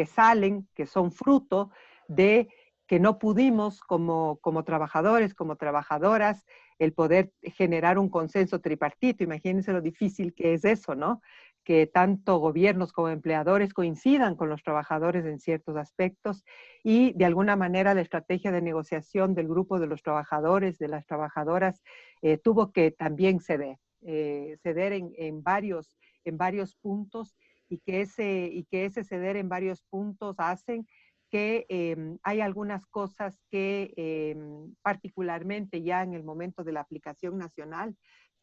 Speaker 3: salen, que son fruto de que no pudimos como trabajadores, como trabajadoras, el poder generar un consenso tripartito. Imagínense lo difícil que es eso, ¿no? Que tanto gobiernos como empleadores coincidan con los trabajadores en ciertos aspectos y de alguna manera la estrategia de negociación del grupo de los trabajadores, de las trabajadoras, tuvo que también ceder en varios puntos y que ese ceder en varios puntos hacen que hay algunas cosas que particularmente ya en el momento de la aplicación nacional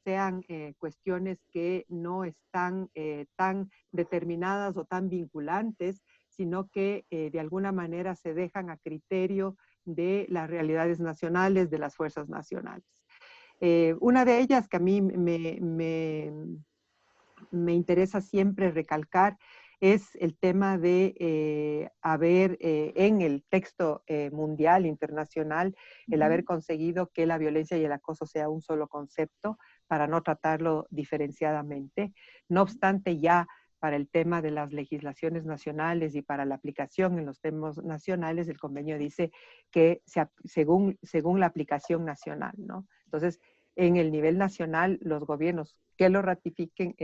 Speaker 3: sean cuestiones que no están tan determinadas o tan vinculantes, sino que de alguna manera se dejan a criterio de las realidades nacionales, de las fuerzas nacionales. Una de ellas que a mí me interesa siempre recalcar es el tema de haber en el texto mundial, internacional, el haber conseguido que la violencia y el acoso sea un solo concepto para no tratarlo diferenciadamente. No obstante, ya para el tema de las legislaciones nacionales y para la aplicación en los temas nacionales, el convenio dice que según la aplicación nacional, ¿no? Entonces, en el nivel nacional, los gobiernos que lo ratifiquen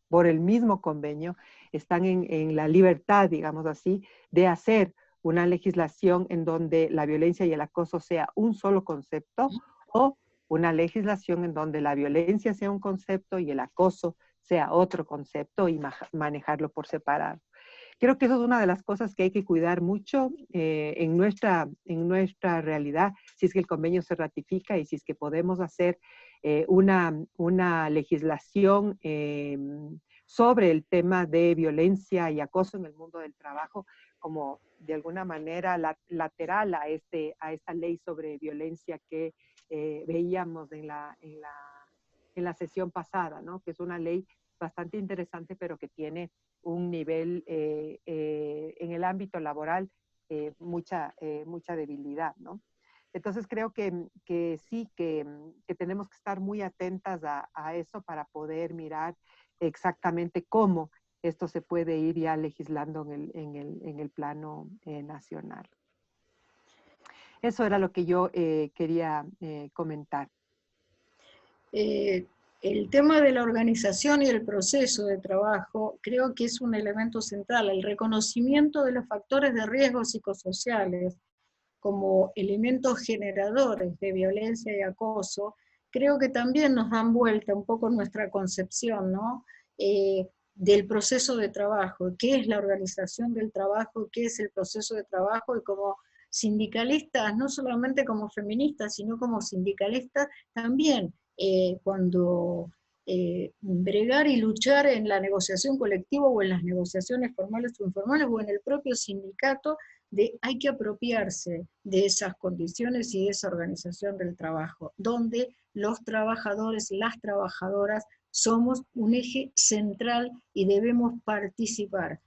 Speaker 3: por el mismo convenio están en la libertad, digamos así, de hacer una legislación en donde la violencia y el acoso sea un solo concepto o una legislación en donde la violencia sea un concepto y el acoso sea otro concepto y manejarlo por separado. Creo que eso es una de las cosas que hay que cuidar mucho en nuestra realidad, si es que el convenio se ratifica y si es que podemos hacer una legislación sobre el tema de violencia y acoso en el mundo del trabajo, como de alguna manera lateral a esta ley sobre violencia que veíamos en la sesión pasada, ¿no? Que es una ley bastante interesante, pero que tiene un nivel en el ámbito laboral mucha debilidad, ¿no? Entonces creo que sí, que tenemos que estar muy atentas a eso para poder mirar exactamente cómo esto se puede ir ya legislando en el plano nacional. Eso era lo que yo quería comentar.
Speaker 1: El tema de la organización y el proceso de trabajo creo que es un elemento central, el reconocimiento de los factores de riesgo psicosociales como elementos generadores de violencia y acoso, creo que también nos dan vuelta un poco nuestra concepción, ¿no? Del proceso de trabajo, qué es la organización del trabajo, qué es el proceso de trabajo, y como sindicalistas, no solamente como feministas, sino como sindicalistas también, cuando bregar y luchar en la negociación colectiva o en las negociaciones formales o informales o en el propio sindicato, hay que apropiarse de esas condiciones y de esa organización del trabajo, donde los trabajadores, las trabajadoras, somos un eje central y debemos participar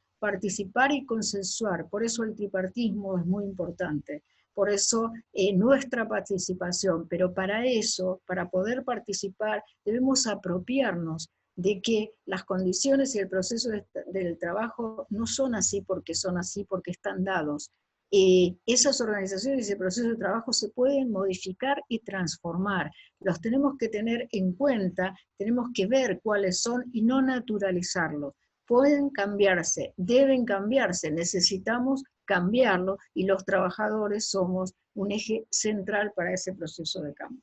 Speaker 1: y consensuar. Por eso el tripartismo es muy importante. Por eso nuestra participación, pero para eso, para poder participar, debemos apropiarnos de que las condiciones y el proceso del trabajo no son así porque están dados. Esas organizaciones y el proceso de trabajo se pueden modificar y transformar. Los tenemos que tener en cuenta, tenemos que ver cuáles son y no naturalizarlos. Pueden cambiarse, deben cambiarse, necesitamos cambiarlo y los trabajadores somos un eje central para ese proceso de cambio.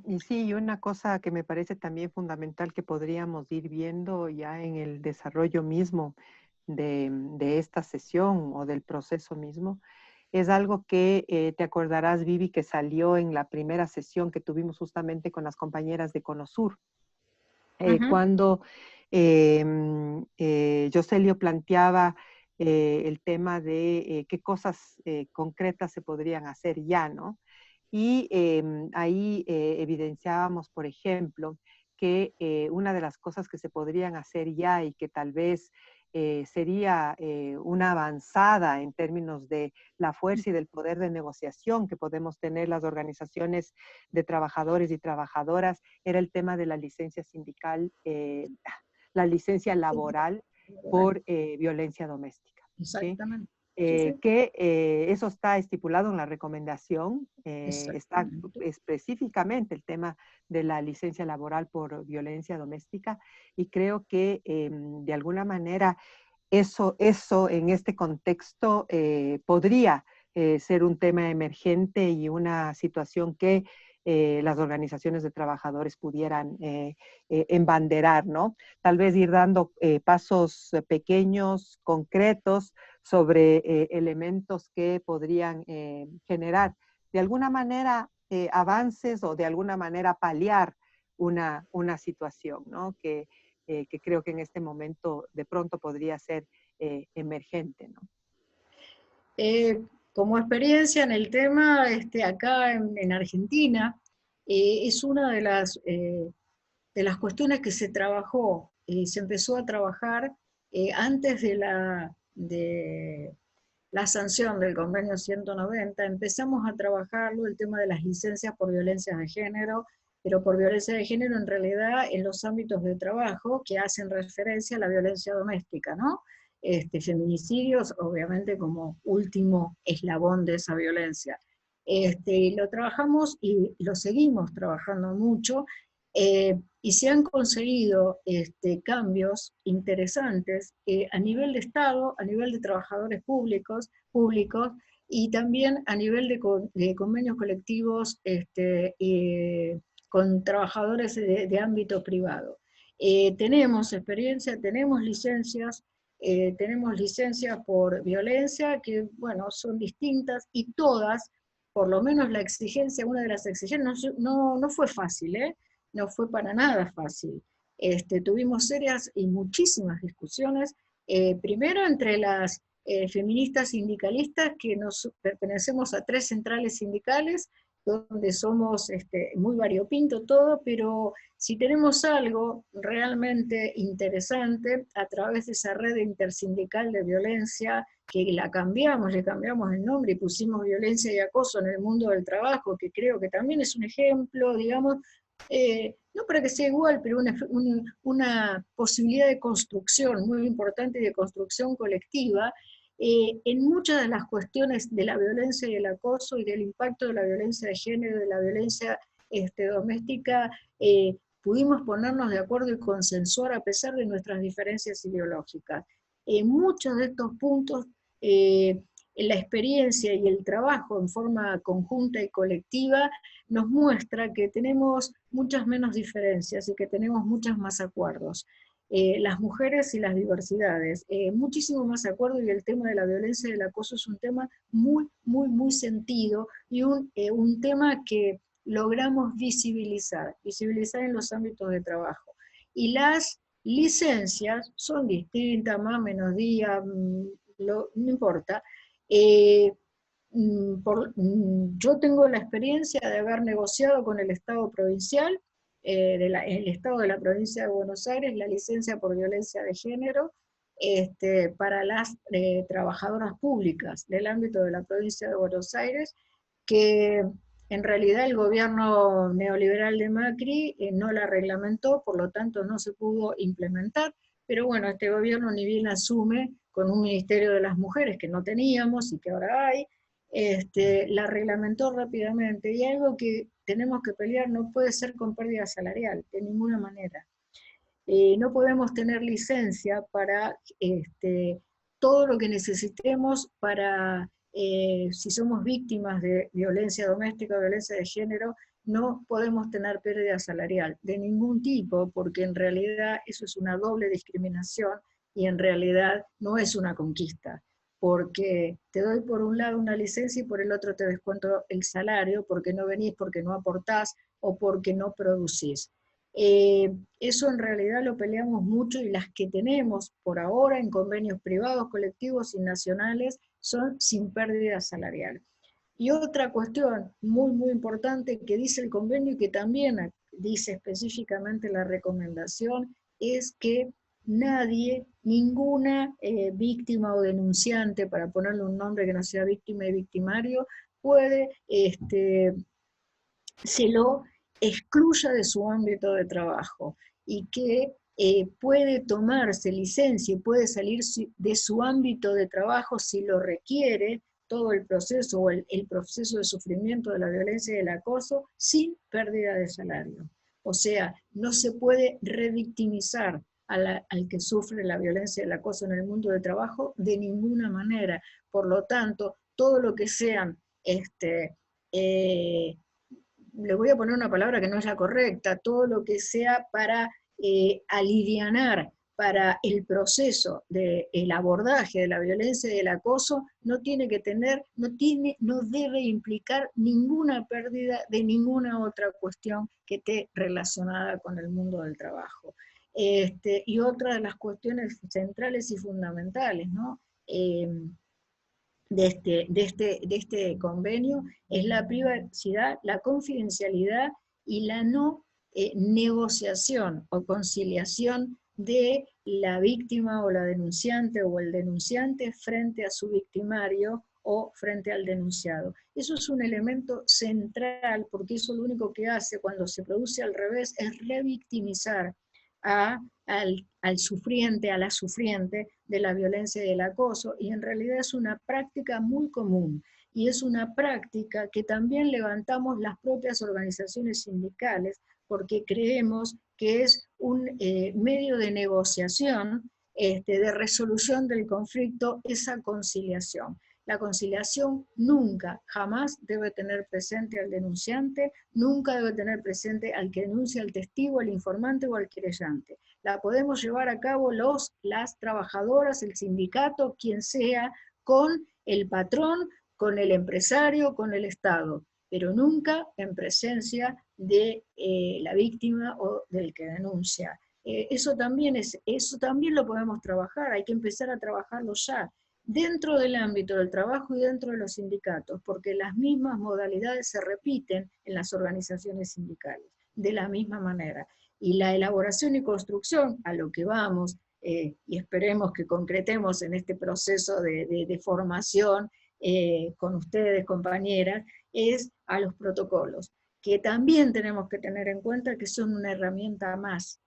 Speaker 3: Y sí, una cosa que me parece también fundamental que podríamos ir viendo ya en el desarrollo mismo de esta sesión o del proceso mismo, es algo que te acordarás, Vivi, que salió en la primera sesión que tuvimos justamente con las compañeras de Conosur, cuando Yoselio planteaba el tema de qué cosas concretas se podrían hacer ya, ¿no? Y ahí evidenciábamos, por ejemplo, que una de las cosas que se podrían hacer ya y que tal vez sería una avanzada en términos de la fuerza y del poder de negociación que podemos tener las organizaciones de trabajadores y trabajadoras, era el tema de la licencia sindical, la licencia laboral por violencia doméstica.
Speaker 1: Exactamente.
Speaker 3: ¿Sí? Que eso está estipulado en la recomendación, está específicamente el tema de la licencia laboral por violencia doméstica, y creo que de alguna manera eso en este contexto podría ser un tema emergente y una situación que las organizaciones de trabajadores pudieran embanderar, ¿no? Tal vez ir dando pasos pequeños, concretos, sobre elementos que podrían generar de alguna manera avances o de alguna manera paliar una situación, ¿no? Que creo que en este momento de pronto podría ser emergente, ¿no?
Speaker 1: Como experiencia en el tema, acá en Argentina, es una de las cuestiones que se trabajó, se empezó a trabajar antes de la sanción del convenio 190, empezamos a trabajarlo, el tema de las licencias por violencia de género, pero por violencia de género en realidad en los ámbitos de trabajo que hacen referencia a la violencia doméstica, ¿no? Feminicidios, obviamente, como último eslabón de esa violencia. Lo trabajamos y lo seguimos trabajando mucho, y se han conseguido cambios interesantes a nivel de Estado, a nivel de trabajadores públicos y también a nivel de convenios colectivos con trabajadores de ámbito privado. Tenemos experiencia, tenemos licencias por violencia, que bueno, son distintas, y todas, por lo menos la exigencia, una de las exigencias, no fue fácil, no fue para nada fácil. Tuvimos serias y muchísimas discusiones, primero entre las feministas sindicalistas, que nos pertenecemos a 3 centrales sindicales, donde somos muy variopinto todo, pero si tenemos algo realmente interesante a través de esa red intersindical de violencia, que le cambiamos el nombre y pusimos violencia y acoso en el mundo del trabajo, que creo que también es un ejemplo, digamos, no para que sea igual, pero una posibilidad de construcción muy importante, de construcción colectiva, en muchas de las cuestiones de la violencia y el acoso y del impacto de la violencia de género, de la violencia doméstica, pudimos ponernos de acuerdo y consensuar a pesar de nuestras diferencias ideológicas. En muchos de estos puntos, la experiencia y el trabajo en forma conjunta y colectiva nos muestra que tenemos muchas menos diferencias y que tenemos muchos más acuerdos. Las mujeres y las diversidades, muchísimo más acuerdo, y el tema de la violencia y el acoso es un tema muy sentido, y un tema que logramos visibilizar en los ámbitos de trabajo. Y las licencias son distintas, más o menos días, no importa. Yo tengo la experiencia de haber negociado con el Estado provincial, el Estado de la provincia de Buenos Aires, la licencia por violencia de género, para las trabajadoras públicas del ámbito de la provincia de Buenos Aires, que en realidad el gobierno neoliberal de Macri no la reglamentó, por lo tanto no se pudo implementar, pero bueno, este gobierno ni bien asume con un Ministerio de las Mujeres que no teníamos y que ahora hay, la reglamentó rápidamente, y algo que tenemos que pelear no puede ser con pérdida salarial, de ninguna manera. No podemos tener licencia para todo lo que necesitemos para, si somos víctimas de violencia doméstica o violencia de género, no podemos tener pérdida salarial de ningún tipo, porque en realidad eso es una doble discriminación y en realidad no es una conquista, porque te doy por un lado una licencia y por el otro te descuento el salario porque no venís, porque no aportás o porque no producís. Eso en realidad lo peleamos mucho, y las que tenemos por ahora en convenios privados, colectivos y nacionales son sin pérdida salarial. Y otra cuestión muy importante que dice el convenio y que también dice específicamente la recomendación, es que nadie, ninguna víctima o denunciante, para ponerle un nombre que no sea víctima y victimario, puede, se lo excluya de su ámbito de trabajo, y que puede tomarse licencia y puede salir de su ámbito de trabajo si lo requiere, todo el proceso o el proceso de sufrimiento de la violencia y el acoso, sin pérdida de salario. O sea, no se puede revictimizar al que sufre la violencia y el acoso en el mundo del trabajo de ninguna manera. Por lo tanto, todo lo que sean le voy a poner una palabra que no es la correcta, todo lo que sea para alivianar, para el proceso del abordaje de la violencia y del acoso, no tiene que tener, no debe implicar ninguna pérdida de ninguna otra cuestión que esté relacionada con el mundo del trabajo. Y otra de las cuestiones centrales y fundamentales, ¿no? De este convenio es la privacidad, la confidencialidad y la no negociación o conciliación de la víctima o la denunciante o el denunciante frente a su victimario o frente al denunciado. Eso es un elemento central, porque eso lo único que hace cuando se produce al revés es revictimizar al sufriente, a la sufriente de la violencia y del acoso, y en realidad es una práctica muy común, y es una práctica que también levantamos las propias organizaciones sindicales, porque creemos que es un medio de negociación, de resolución del conflicto, esa conciliación. La conciliación nunca, jamás debe tener presente al denunciante, nunca debe tener presente al que denuncia, al testigo, al informante o al querellante. La podemos llevar a cabo las trabajadoras, el sindicato, quien sea, con el patrón, con el empresario, con el Estado, pero nunca en presencia de la víctima o del que denuncia. Eso también lo podemos trabajar, hay que empezar a trabajarlo ya, dentro del ámbito del trabajo y dentro de los sindicatos, porque las mismas modalidades se repiten en las organizaciones sindicales, de la misma manera. Y la elaboración y construcción, a lo que vamos, y esperemos que concretemos en este proceso de formación con ustedes, compañeras, es a los protocolos, que también tenemos que tener en cuenta que son una herramienta más,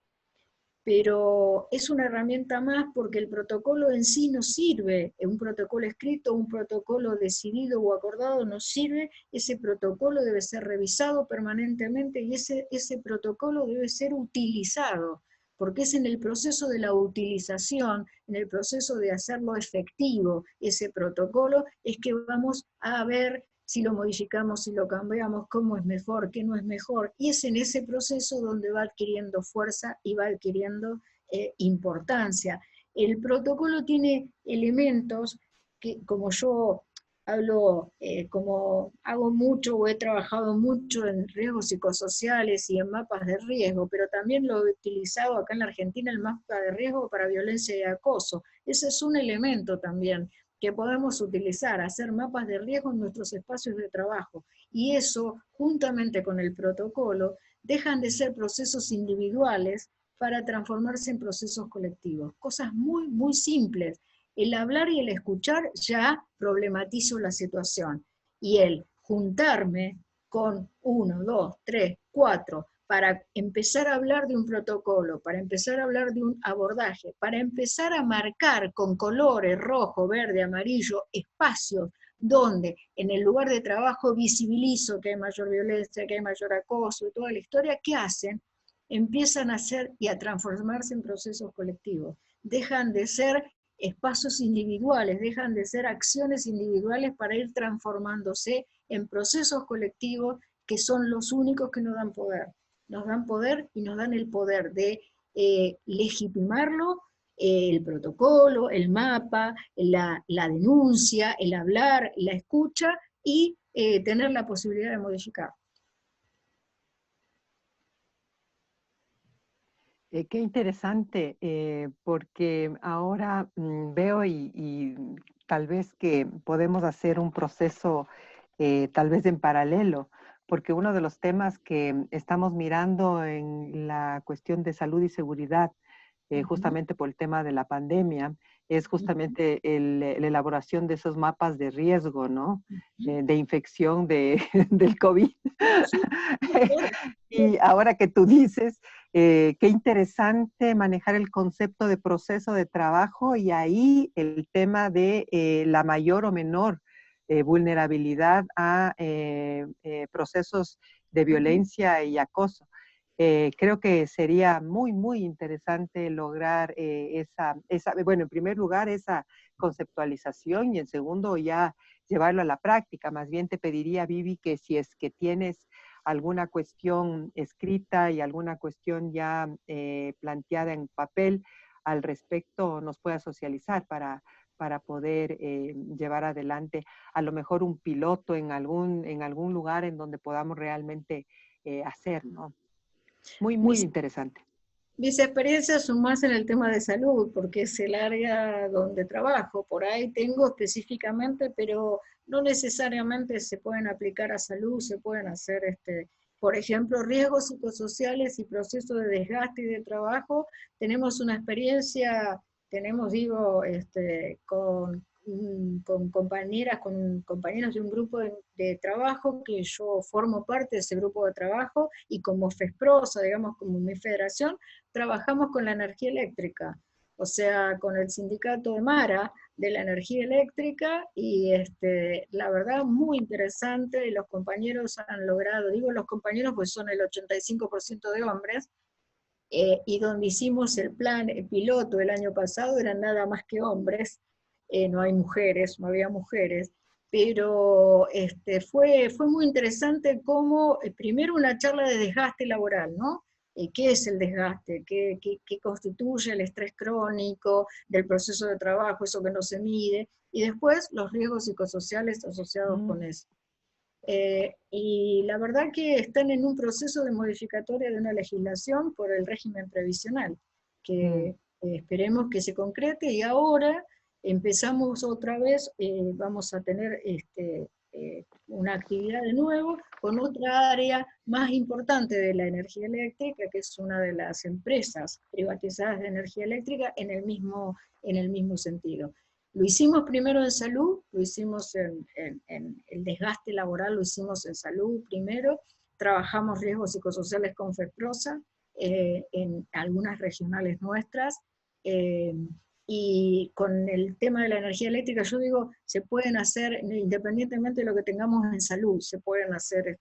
Speaker 1: pero es una herramienta más porque el protocolo en sí no sirve, un protocolo escrito, un protocolo decidido o acordado no sirve, ese protocolo debe ser revisado permanentemente y ese protocolo debe ser utilizado, porque es en el proceso de la utilización, en el proceso de hacerlo efectivo, ese protocolo, es que vamos a ver si lo modificamos, si lo cambiamos, cómo es mejor, qué no es mejor, y es en ese proceso donde va adquiriendo fuerza y va adquiriendo importancia. El protocolo tiene elementos que, como yo hablo, como hago mucho o he trabajado mucho en riesgos psicosociales y en mapas de riesgo, pero también lo he utilizado acá en la Argentina, el mapa de riesgo para violencia y acoso. Ese es un elemento también que podemos utilizar, hacer mapas de riesgo en nuestros espacios de trabajo. Y eso, juntamente con el protocolo, dejan de ser procesos individuales para transformarse en procesos colectivos. Cosas muy, muy simples. El hablar y el escuchar ya problematizo la situación. Y el juntarme con 1, 2, 3, 4, para empezar a hablar de un protocolo, para empezar a hablar de un abordaje, para empezar a marcar con colores rojo, verde, amarillo, espacios donde en el lugar de trabajo visibilizo que hay mayor violencia, que hay mayor acoso y toda la historia, ¿qué hacen? Empiezan a hacer y a transformarse en procesos colectivos. Dejan de ser espacios individuales, dejan de ser acciones individuales para ir transformándose en procesos colectivos que son los únicos que nos dan poder. Nos dan poder y nos dan el poder de legitimarlo, el protocolo, el mapa, la denuncia, el hablar, la escucha y tener la posibilidad de modificar.
Speaker 3: Qué interesante, porque ahora veo y tal vez que podemos hacer un proceso tal vez en paralelo, porque uno de los temas que estamos mirando en la cuestión de salud y seguridad, justamente por el tema de la pandemia, es justamente la elaboración de esos mapas de riesgo, ¿no? De infección del COVID. Y ahora que tú dices, qué interesante manejar el concepto de proceso de trabajo y ahí el tema de la mayor o menor vulnerabilidad a procesos de violencia y acoso. Creo que sería muy, muy interesante lograr bueno, en primer lugar, esa conceptualización y en segundo ya llevarlo a la práctica. Más bien te pediría, Vivi, que si es que tienes alguna cuestión escrita y alguna cuestión ya planteada en papel al respecto, nos pueda socializar para poder llevar adelante a lo mejor un piloto en algún lugar en donde podamos realmente hacer, ¿no? Muy, muy interesante.
Speaker 1: Mis experiencias son más en el tema de salud, porque es el área donde trabajo. Por ahí tengo específicamente, pero no necesariamente se pueden aplicar a salud, se pueden hacer, por ejemplo, riesgos psicosociales y procesos de desgaste y de trabajo. Tenemos una experiencia, con compañeras, con compañeros de un grupo de trabajo que yo formo parte de ese grupo de trabajo y como FESPROSA, digamos, como mi federación, trabajamos con la energía eléctrica, o sea, con el sindicato de Mara de la energía eléctrica y la verdad muy interesante y los compañeros han logrado, digo los compañeros pues son el 85% de hombres, y donde hicimos el plan piloto el año pasado eran nada más que hombres, no hay mujeres, no había mujeres, pero fue muy interesante cómo, primero una charla de desgaste laboral, ¿no? ¿Qué es el desgaste? ¿Qué constituye el estrés crónico del proceso de trabajo, eso que no se mide? Y después los riesgos psicosociales asociados con eso. Y la verdad que están en un proceso de modificatoria de una legislación por el régimen previsional, que esperemos que se concrete, y ahora empezamos otra vez, vamos a tener una actividad de nuevo con otra área más importante de la energía eléctrica, que es una de las empresas privatizadas de energía eléctrica en el mismo sentido. Lo hicimos primero en salud, lo hicimos en el desgaste laboral, lo hicimos en salud primero, trabajamos riesgos psicosociales con FEPROSA, en algunas regionales nuestras, y con el tema de la energía eléctrica, yo digo, se pueden hacer, independientemente de lo que tengamos en salud, se pueden hacer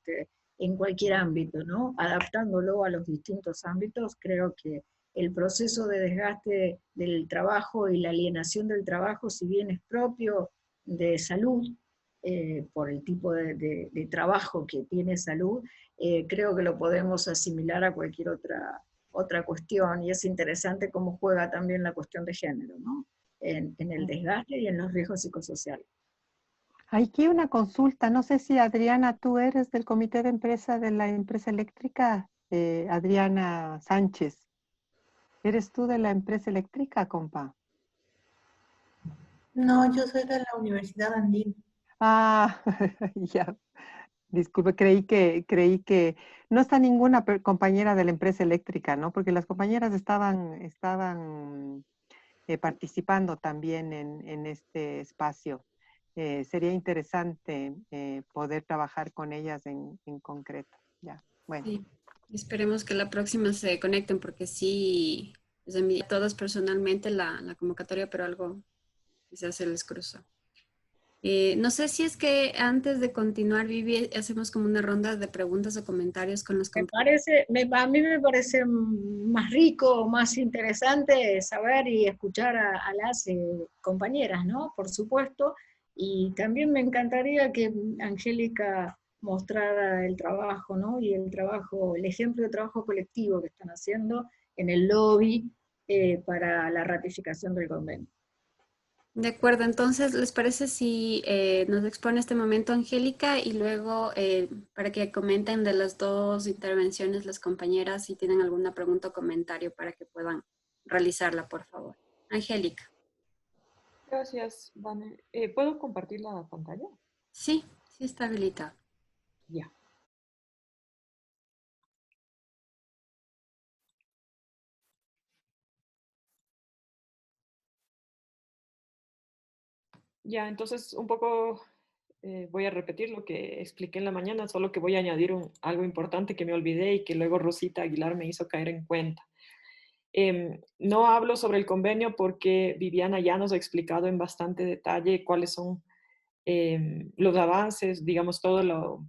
Speaker 1: en cualquier ámbito, ¿no? Adaptándolo a los distintos ámbitos, creo que el proceso de desgaste del trabajo y la alienación del trabajo, si bien es propio de salud, por el tipo de trabajo que tiene salud, creo que lo podemos asimilar a cualquier otra cuestión, y es interesante cómo juega también la cuestión de género, ¿no? En el desgaste y en los riesgos psicosociales.
Speaker 3: Aquí una consulta, no sé si Adriana, tú eres del comité de empresa de la empresa eléctrica, Adriana Sánchez. ¿Eres tú de la empresa eléctrica, compa?
Speaker 4: No, yo soy de la Universidad Andina.
Speaker 3: Ah, ya. Disculpe, creí que no está ninguna compañera de la empresa eléctrica, ¿no? Porque las compañeras estaban participando también en este espacio. Sería interesante poder trabajar con ellas en concreto. Ya, bueno.
Speaker 2: Sí, esperemos que la próxima se conecten porque sí, les envié a todas personalmente la convocatoria, pero algo quizás se les cruzó. No sé si es que antes de continuar, Vivi, hacemos como una ronda de preguntas o comentarios con los compañeros.
Speaker 1: A mí me parece más rico, más interesante saber y escuchar a las compañeras, ¿no? Por supuesto, y también me encantaría que Angélica mostrara el trabajo, ¿no? Y el ejemplo de trabajo colectivo que están haciendo en el lobby para la ratificación del convenio.
Speaker 2: De acuerdo, entonces, ¿les parece si nos expone este momento Angélica y luego para que comenten de las dos intervenciones las compañeras si tienen alguna pregunta o comentario para que puedan realizarla, por favor? Angélica.
Speaker 5: Gracias, Vane. ¿Puedo compartir la pantalla?
Speaker 2: Sí, sí está habilitado.
Speaker 5: Ya. Ya, entonces un poco voy a repetir lo que expliqué en la mañana, solo que voy a añadir algo importante que me olvidé y que luego Rosita Aguilar me hizo caer en cuenta. No hablo sobre el convenio porque Viviana ya nos ha explicado en bastante detalle cuáles son los avances, digamos, todo lo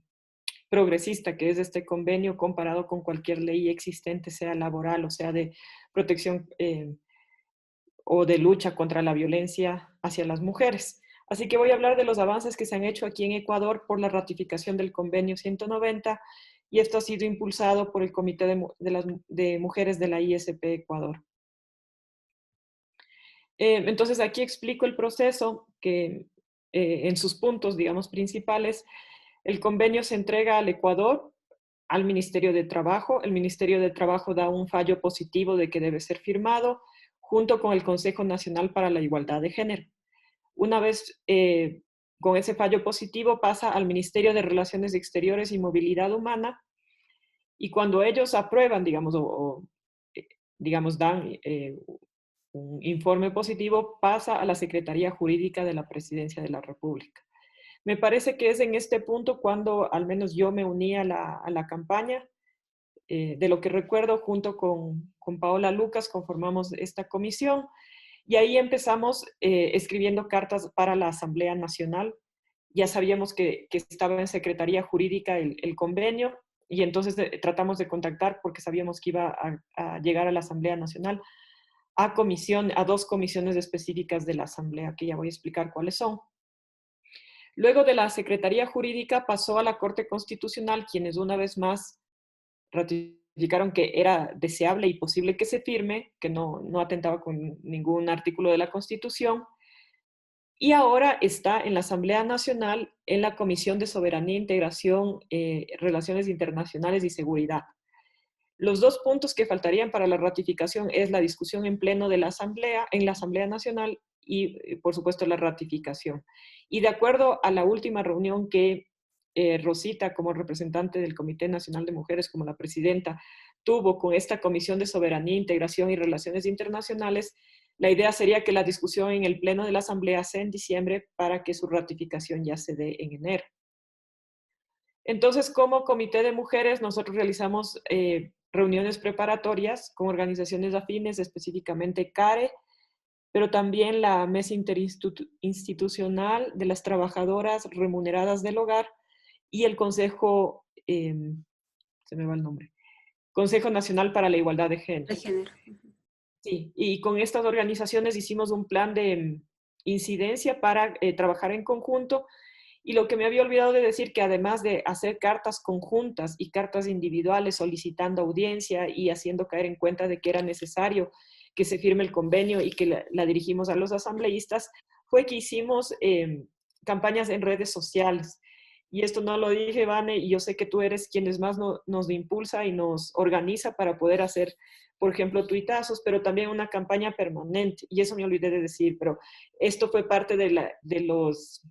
Speaker 5: progresista que es este convenio comparado con cualquier ley existente, sea laboral o sea de protección o de lucha contra la violencia hacia las mujeres. Así que voy a hablar de los avances que se han hecho aquí en Ecuador por la ratificación del convenio 190, y esto ha sido impulsado por el Comité de Mujeres de la ISP Ecuador. Entonces aquí explico el proceso que en sus puntos, digamos, principales, el convenio se entrega al Ecuador, al Ministerio de Trabajo. El Ministerio de Trabajo da un fallo positivo de que debe ser firmado junto con el Consejo Nacional para la Igualdad de Género. Una vez con ese fallo positivo pasa al Ministerio de Relaciones Exteriores y Movilidad Humana, y cuando ellos aprueban, digamos, digamos dan un informe positivo, pasa a la Secretaría Jurídica de la Presidencia de la República. Me parece que es en este punto cuando al menos yo me uní a la campaña. De lo que recuerdo, junto con Paola Lucas conformamos esta comisión, y ahí empezamos escribiendo cartas para la Asamblea Nacional. Ya sabíamos que estaba en Secretaría Jurídica el convenio, y entonces tratamos de contactar porque sabíamos que iba a llegar a la Asamblea Nacional a dos comisiones específicas de la Asamblea, que ya voy a explicar cuáles son. Luego de la Secretaría Jurídica pasó a la Corte Constitucional, quienes una vez más ratificaron que era deseable y posible que se firme, que no atentaba con ningún artículo de la Constitución. Y ahora está en la Asamblea Nacional, en la Comisión de Soberanía, Integración, Relaciones Internacionales y Seguridad. Los dos puntos que faltarían para la ratificación es la discusión en pleno de la Asamblea, en la Asamblea Nacional y, por supuesto, la ratificación. Y de acuerdo a la última reunión que Rosita, como representante del Comité Nacional de Mujeres, como la presidenta, tuvo con esta Comisión de Soberanía, Integración y Relaciones Internacionales, la idea sería que la discusión en el pleno de la Asamblea sea en diciembre para que su ratificación ya se dé en enero. Entonces, como Comité de Mujeres, nosotros realizamos reuniones preparatorias con organizaciones afines, específicamente CARE, pero también la Mesa Interinstitucional de las Trabajadoras Remuneradas del Hogar y el Consejo, se me va el nombre, Consejo Nacional para la Igualdad de Género.
Speaker 2: De género.
Speaker 5: Sí, y con estas organizaciones hicimos un plan de incidencia para trabajar en conjunto. Y lo que me había olvidado de decir, que además de hacer cartas conjuntas y cartas individuales solicitando audiencia y haciendo caer en cuenta de que era necesario que se firme el convenio y que la dirigimos a los asambleístas, fue que hicimos campañas en redes sociales. Y esto no lo dije, Vane, y yo sé que tú eres quienes más nos impulsa y nos organiza para poder hacer, por ejemplo, tuitazos, pero también una campaña permanente. Y eso me olvidé de decir, pero esto fue parte de los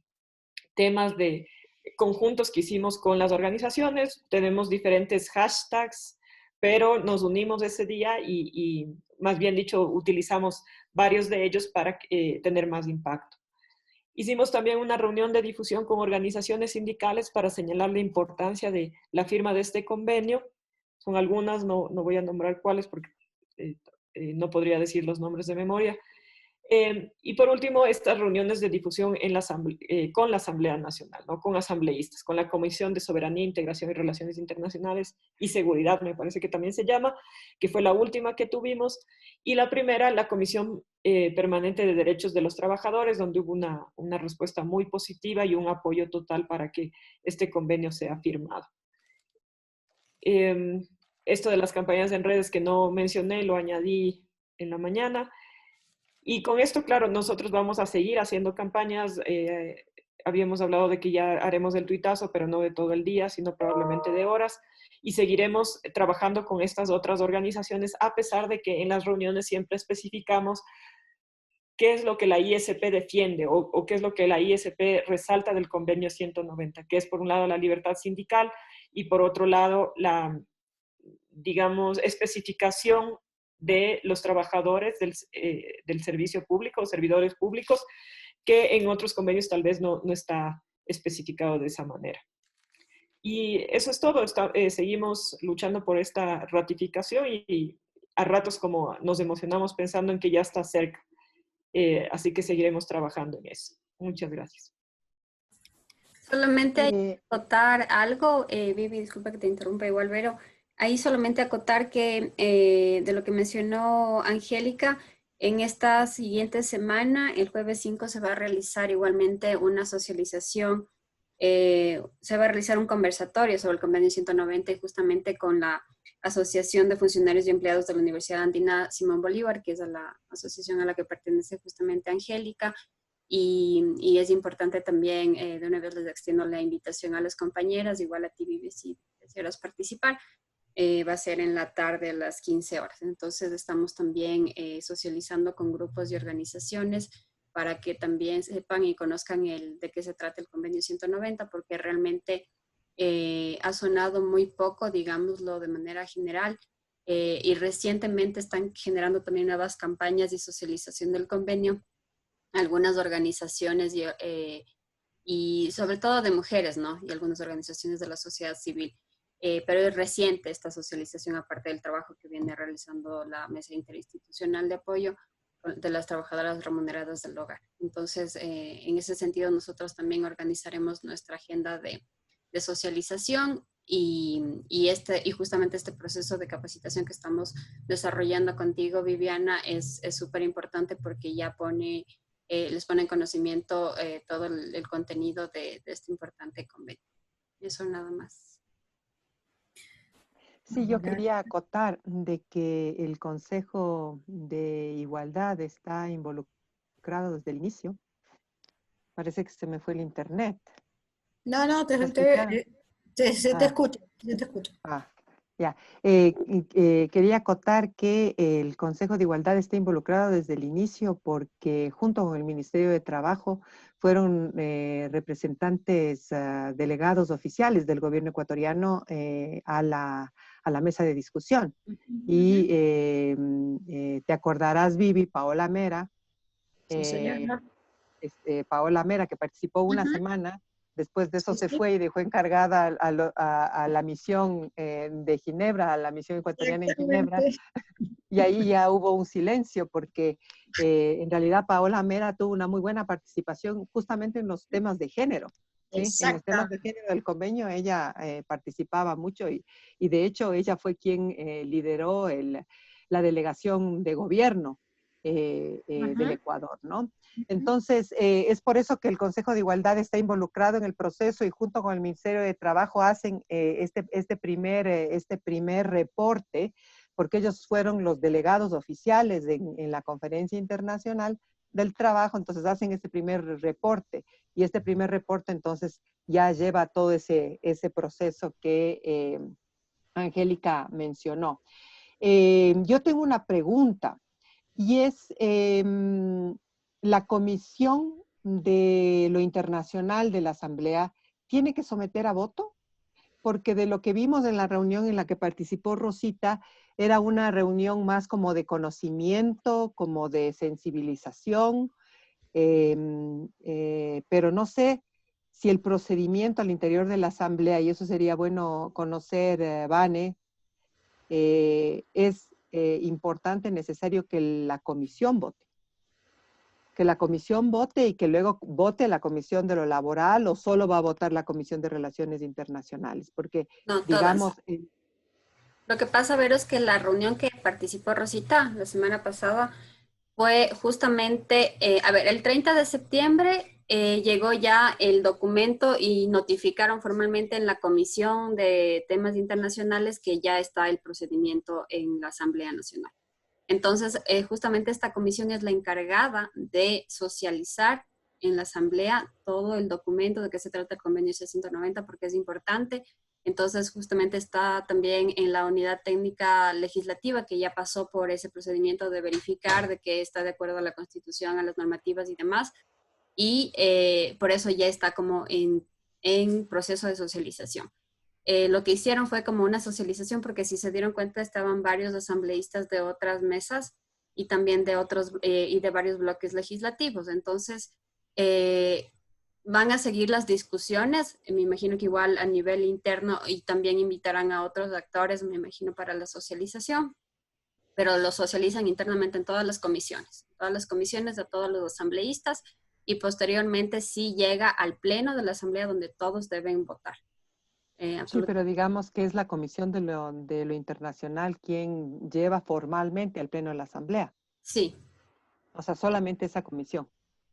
Speaker 5: temas de conjuntos que hicimos con las organizaciones. Tenemos diferentes hashtags, pero nos unimos ese día y más bien dicho, utilizamos varios de ellos para tener más impacto. Hicimos también una reunión de difusión con organizaciones sindicales para señalar la importancia de la firma de este convenio. Son algunas, no voy a nombrar cuáles porque no podría decir los nombres de memoria. Y por último, estas reuniones de difusión con la Asamblea Nacional, ¿no? Con asambleístas, con la Comisión de Soberanía, Integración y Relaciones Internacionales y Seguridad, me parece que también se llama, que fue la última que tuvimos, y la primera, la Comisión Permanente de Derechos de los Trabajadores, donde hubo una respuesta muy positiva y un apoyo total para que este convenio sea firmado. Esto de las campañas en redes que no mencioné, lo añadí en la mañana. Y con esto, claro, nosotros vamos a seguir haciendo campañas. Habíamos hablado de que ya haremos el tuitazo, pero no de todo el día, sino probablemente de horas. Y seguiremos trabajando con estas otras organizaciones, a pesar de que en las reuniones siempre especificamos qué es lo que la ISP defiende o qué es lo que la ISP resalta del convenio 190, que es por un lado la libertad sindical y por otro lado la, digamos, especificación de los trabajadores del servicio público o servidores públicos, que en otros convenios tal vez no está especificado de esa manera. Y eso es todo. Seguimos luchando por esta ratificación y a ratos como nos emocionamos pensando en que ya está cerca. Así que seguiremos trabajando en eso. Muchas gracias.
Speaker 2: Solamente hay que acotar algo, Vivi, disculpa que te interrumpa igual, pero ahí solamente acotar que de lo que mencionó Angélica, en esta siguiente semana, el jueves 5, se va a realizar igualmente una socialización, se va a realizar un conversatorio sobre el convenio 190 y justamente con la Asociación de Funcionarios y Empleados de la Universidad Andina Simón Bolívar, que es la asociación a la que pertenece justamente Angélica. Y es importante también, de una vez les extiendo la invitación a las compañeras, igual a ti, Vivi, si deseas participar, va a ser en la tarde a las 15 horas. Entonces estamos también socializando con grupos y organizaciones para que también sepan y conozcan de qué se trata el convenio 190, porque realmente ha sonado muy poco, digámoslo de manera general, y recientemente están generando también nuevas campañas de socialización del convenio, algunas organizaciones y sobre todo de mujeres, ¿no? Y algunas organizaciones de la sociedad civil. Pero es reciente esta socialización, aparte del trabajo que viene realizando la Mesa Interinstitucional de Apoyo de las Trabajadoras Remuneradas del Hogar. Entonces, en ese sentido, nosotros también organizaremos nuestra agenda de socialización y justamente este proceso de capacitación que estamos desarrollando contigo, Viviana, es súper importante porque ya les pone en conocimiento todo el contenido de este importante convenio. Eso nada más.
Speaker 3: Sí, yo quería acotar de que el Consejo de Igualdad está involucrado desde el inicio. Parece que se me fue el internet.
Speaker 1: No, no,
Speaker 3: ¿Me escucharon?
Speaker 1: se te escucha, se te escucha.
Speaker 3: Ya. Quería acotar que el Consejo de Igualdad está involucrado desde el inicio porque junto con el Ministerio de Trabajo fueron representantes delegados oficiales del gobierno ecuatoriano a la mesa de discusión. Y te acordarás, Vivi, Paola Mera,
Speaker 1: Sí, señora.
Speaker 3: Paola Mera, que participó una semana. Después de eso se fue y dejó encargada a la misión de Ginebra, a la misión ecuatoriana en Ginebra, y ahí ya hubo un silencio porque en realidad Paola Mera tuvo una muy buena participación justamente en los temas de género. ¿Sí? En los temas de género del convenio ella participaba mucho y de hecho ella fue quien lideró la delegación de gobierno del Ecuador, ¿no? Entonces, es por eso que el Consejo de Igualdad está involucrado en el proceso y junto con el Ministerio de Trabajo hacen este primer reporte, porque ellos fueron los delegados oficiales en la Conferencia Internacional del Trabajo, entonces hacen este primer reporte. Y este primer reporte entonces ya lleva todo ese proceso que Angélica mencionó. Yo tengo una pregunta. Y es la Comisión de lo Internacional de la Asamblea tiene que someter a voto, porque de lo que vimos en la reunión en la que participó Rosita, era una reunión más como de conocimiento, como de sensibilización, pero no sé si el procedimiento al interior de la Asamblea, y eso sería bueno conocer, Vane, es importante, necesario que la comisión vote. Que la comisión vote y que luego vote la comisión de lo laboral o solo va a votar la comisión de relaciones internacionales. Porque,
Speaker 2: No,
Speaker 3: digamos...
Speaker 2: Lo que pasa, Vero, es que la reunión que participó Rosita la semana pasada fue justamente, el 30 de septiembre llegó ya el documento y notificaron formalmente en la Comisión de Temas Internacionales que ya está el procedimiento en la Asamblea Nacional. Entonces, justamente esta comisión es la encargada de socializar en la Asamblea todo el documento de que se trata el convenio C-190 porque es importante. Entonces, justamente está también en la unidad técnica legislativa que ya pasó por ese procedimiento de verificar de que está de acuerdo a la Constitución, a las normativas y demás. Y por eso ya está como en proceso de socialización. Lo que hicieron fue como una socialización porque si se dieron cuenta estaban varios asambleístas de otras mesas y también de otros y de varios bloques legislativos. Entonces, van a seguir las discusiones, me imagino que igual a nivel interno y también invitarán a otros actores, me imagino, para la socialización, pero lo socializan internamente en todas las comisiones de todos los asambleístas y posteriormente sí llega al pleno de la asamblea donde todos deben votar.
Speaker 3: Sí, pero digamos que es la Comisión de lo Internacional quien lleva formalmente al pleno de la Asamblea.
Speaker 2: Sí.
Speaker 3: O sea, solamente esa comisión.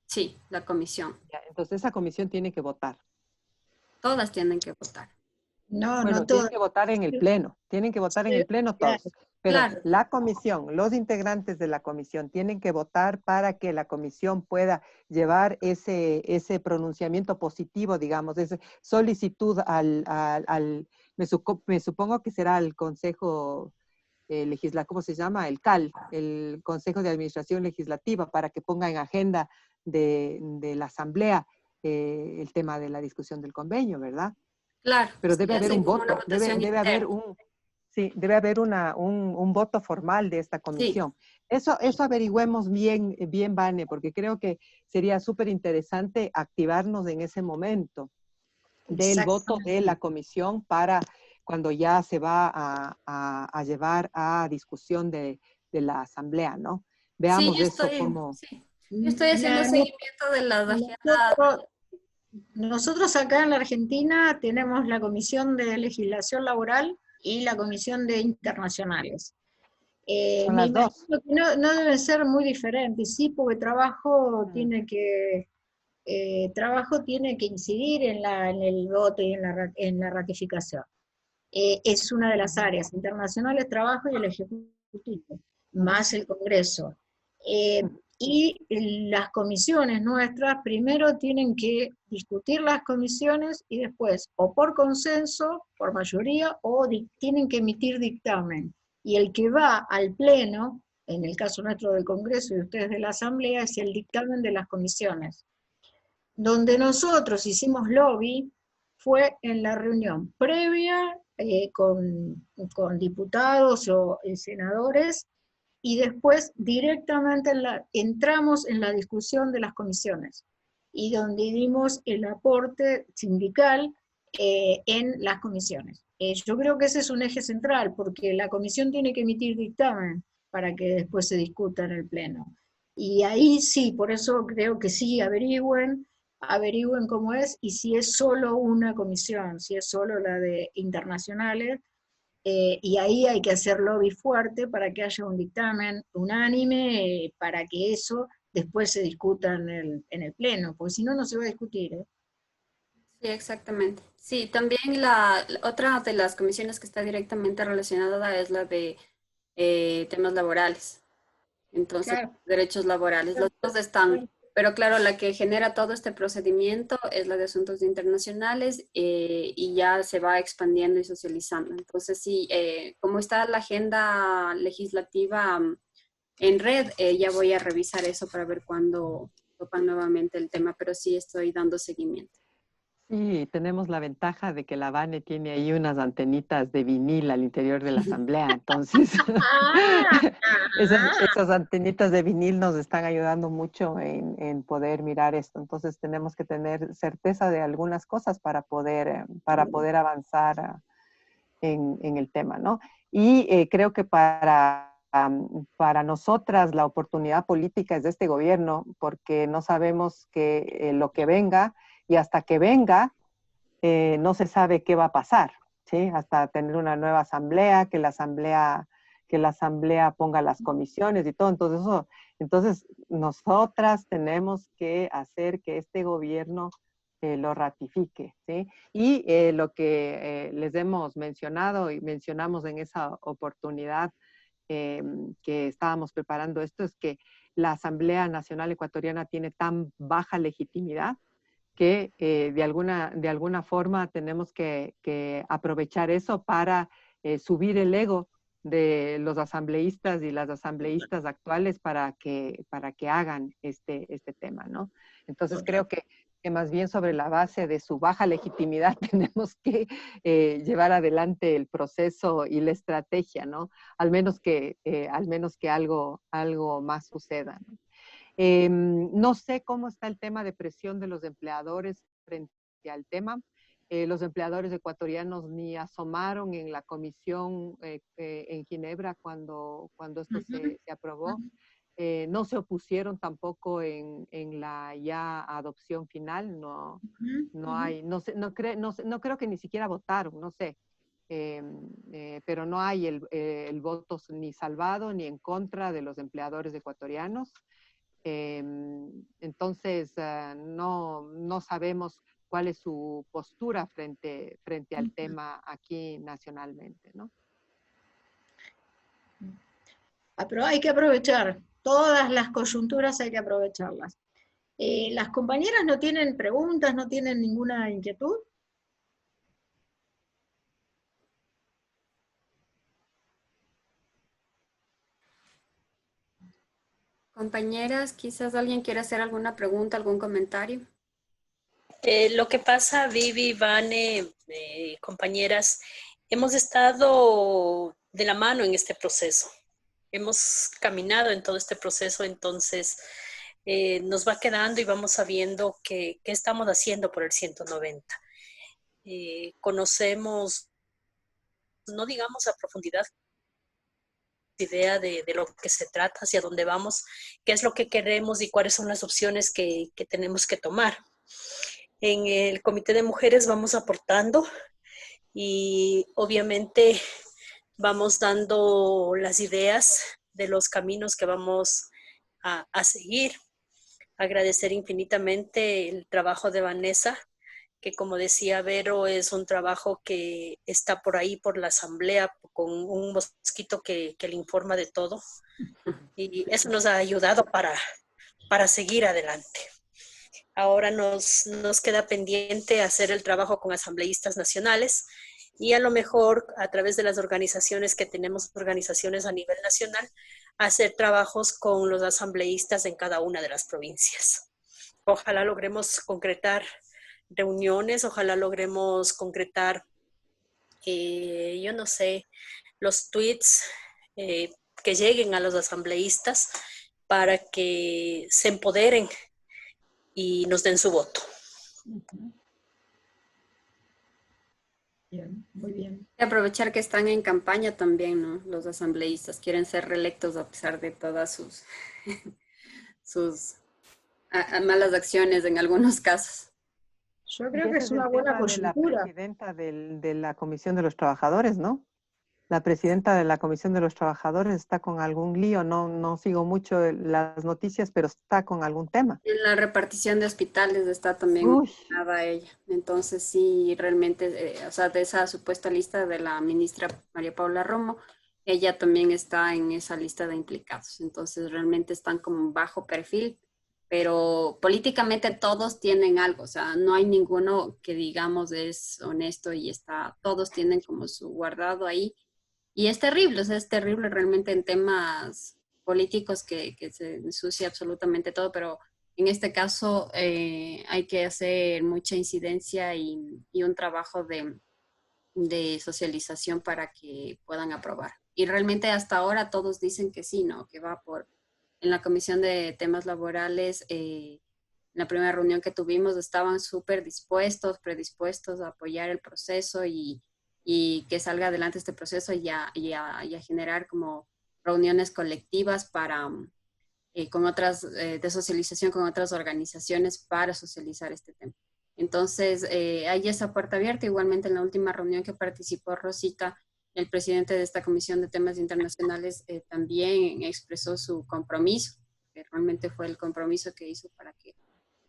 Speaker 2: Sí, la comisión.
Speaker 3: Ya, entonces esa comisión tiene que votar.
Speaker 2: Todas tienen que votar.
Speaker 1: No,
Speaker 3: Bueno,
Speaker 1: no
Speaker 3: tienen
Speaker 1: todas.
Speaker 3: que votar en el pleno. Tienen que votar en el pleno todos. Pero
Speaker 2: Claro.
Speaker 3: la comisión, los integrantes de la comisión tienen que votar para que la comisión pueda llevar ese pronunciamiento positivo, digamos, esa solicitud me supongo que será el Consejo Legislativo, ¿cómo se llama? El CAL, el Consejo de Administración Legislativa, para que ponga en agenda de la Asamblea el tema de la discusión del convenio, ¿verdad?
Speaker 2: Claro.
Speaker 3: Pero debe haber un voto, debe haber un voto formal de esta comisión. Sí. Eso averigüemos bien, Vane, porque creo que sería súper interesante activarnos en ese momento del voto de la comisión para cuando ya se va a llevar a discusión de la asamblea, ¿no? Veamos eso como...
Speaker 2: Sí. Yo estoy haciendo seguimiento de las agendas.
Speaker 1: Nosotros acá en la Argentina tenemos la Comisión de Legislación Laboral y la Comisión de Internacionales.
Speaker 3: Son
Speaker 1: Me
Speaker 3: las dos.
Speaker 1: imagino que no deben ser muy diferentes, sí, porque
Speaker 3: Mm.
Speaker 1: trabajo tiene que incidir en el voto y en la ratificación. Es una de las
Speaker 3: Ujú.
Speaker 1: áreas internacionales, trabajo y el ejecutivo, más el Congreso. Eh, y las comisiones nuestras primero tienen que discutir las comisiones y después, o por consenso, por mayoría, o tienen que emitir dictamen. Y el que va al Pleno, en el caso nuestro del Congreso y ustedes de la Asamblea, es el dictamen de las comisiones. Donde nosotros hicimos lobby fue en la reunión previa con diputados o senadores y después directamente entramos en la discusión de las comisiones y donde dimos el aporte sindical en las comisiones. Yo creo que ese es un eje central porque la comisión tiene que emitir dictamen para que después se discuta en el Pleno. Y ahí sí, por eso creo que sí, averigüen cómo es y si es solo una comisión, si es solo la de internacionales, y ahí hay que hacer lobby fuerte para que haya un dictamen unánime, para que eso después se discuta en el Pleno, porque si no, no se va a discutir. ¿Eh?
Speaker 2: Sí, exactamente. Sí, también otra de las comisiones que está directamente relacionada es la de temas laborales. Entonces,
Speaker 1: Claro.
Speaker 2: derechos laborales, los dos están. Pero claro, la que genera todo este procedimiento es la de asuntos internacionales y ya se va expandiendo y socializando. Entonces, sí, como está la agenda legislativa en red, ya voy a revisar eso para ver cuándo topan nuevamente el tema, pero sí estoy dando seguimiento.
Speaker 3: Sí, tenemos la ventaja de que la Vane tiene ahí unas antenitas de vinil al interior de la asamblea, entonces
Speaker 1: Ah,
Speaker 3: esas antenitas de vinil nos están ayudando mucho en poder mirar esto, entonces tenemos que tener certeza de algunas cosas para poder avanzar en el tema, ¿no? Y creo que para nosotras la oportunidad política es de este gobierno, porque no sabemos lo que venga y hasta que venga no se sabe qué va a pasar, ¿sí? Hasta tener una nueva asamblea, que la asamblea ponga las comisiones y todo. Entonces nosotras tenemos que hacer que este gobierno lo ratifique, ¿sí? Y lo que les hemos mencionado y mencionamos en esa oportunidad que estábamos preparando esto es que la Asamblea Nacional Ecuatoriana tiene tan baja legitimidad que de alguna forma tenemos que aprovechar eso para subir el ego de los asambleístas y las asambleístas actuales para que hagan este tema, ¿no? Entonces creo que más bien sobre la base de su baja legitimidad tenemos que llevar adelante el proceso y la estrategia, ¿no? Al menos que algo más suceda, ¿no? No sé cómo está el tema de presión de los empleadores frente al tema. Los empleadores ecuatorianos ni asomaron en la comisión en Ginebra cuando esto se aprobó. No se opusieron tampoco en la ya adopción final. No creo que ni siquiera votaron, no sé. Pero no hay el voto ni salvado ni en contra de los empleadores ecuatorianos. Entonces, no sabemos cuál es su postura frente al tema aquí nacionalmente, ¿no?
Speaker 1: pero hay que aprovechar, todas las coyunturas hay que aprovecharlas. ¿Las compañeras no tienen preguntas, no tienen ninguna inquietud?
Speaker 2: Compañeras, quizás alguien quiera hacer alguna pregunta, algún comentario.
Speaker 6: Lo que pasa, Vivi, Vane, compañeras, hemos estado de la mano en este proceso. Hemos caminado en todo este proceso, entonces nos va quedando y vamos sabiendo qué estamos haciendo por el 190. Conocemos, no digamos a profundidad, idea de lo que se trata, hacia dónde vamos, qué es lo que queremos y cuáles son las opciones que tenemos que tomar. En el Comité de Mujeres vamos aportando y obviamente vamos dando las ideas de los caminos que vamos a seguir. Agradecer infinitamente el trabajo de Vanessa, que como decía Vero, es un trabajo que está por ahí, por la asamblea, con un mosquito que le informa de todo. Y eso nos ha ayudado para seguir adelante. Ahora nos queda pendiente hacer el trabajo con asambleístas nacionales y a lo mejor a través de las organizaciones que tenemos, organizaciones a nivel nacional, hacer trabajos con los asambleístas en cada una de las provincias. Ojalá logremos concretar reuniones, ojalá logremos concretar, yo no sé, los tweets que lleguen a los asambleístas para que se empoderen y nos den su voto.
Speaker 1: Bien, muy bien.
Speaker 2: Hay que aprovechar que están en campaña también, ¿no? Los asambleístas quieren ser reelectos a pesar de todas sus malas acciones en algunos casos.
Speaker 1: Yo
Speaker 3: Y
Speaker 1: creo que
Speaker 3: ese
Speaker 1: es una
Speaker 3: el
Speaker 1: buena
Speaker 3: tema de la
Speaker 1: coyuntura.
Speaker 3: presidenta de la Comisión de los Trabajadores, ¿no? La presidenta de la Comisión de los Trabajadores está con algún lío, no sigo mucho las noticias, pero está con algún tema.
Speaker 2: En la repartición de hospitales está también
Speaker 3: Uy,
Speaker 2: mencionada ella. Entonces sí, realmente, o sea, de esa supuesta lista de la ministra María Paula Romo, ella también está en esa lista de implicados. Entonces realmente están como bajo perfil, pero políticamente todos tienen algo, o sea, no hay ninguno que digamos es honesto y está, todos tienen como su guardado ahí. Y es terrible, o sea, es terrible realmente en temas políticos que se ensucia absolutamente todo, pero en este caso hay que hacer mucha incidencia y un trabajo de socialización para que puedan aprobar. Y realmente hasta ahora todos dicen que sí, ¿no? Que va por, en la Comisión de Temas Laborales, en la primera reunión que tuvimos estaban súper predispuestos a apoyar el proceso y que salga adelante este proceso y a generar como reuniones colectivas para con otras, de socialización con otras organizaciones para socializar este tema. Entonces, hay esa puerta abierta. Igualmente, en la última reunión que participó Rosita, el presidente de esta Comisión de Temas Internacionales también expresó su compromiso, que realmente fue el compromiso que hizo para que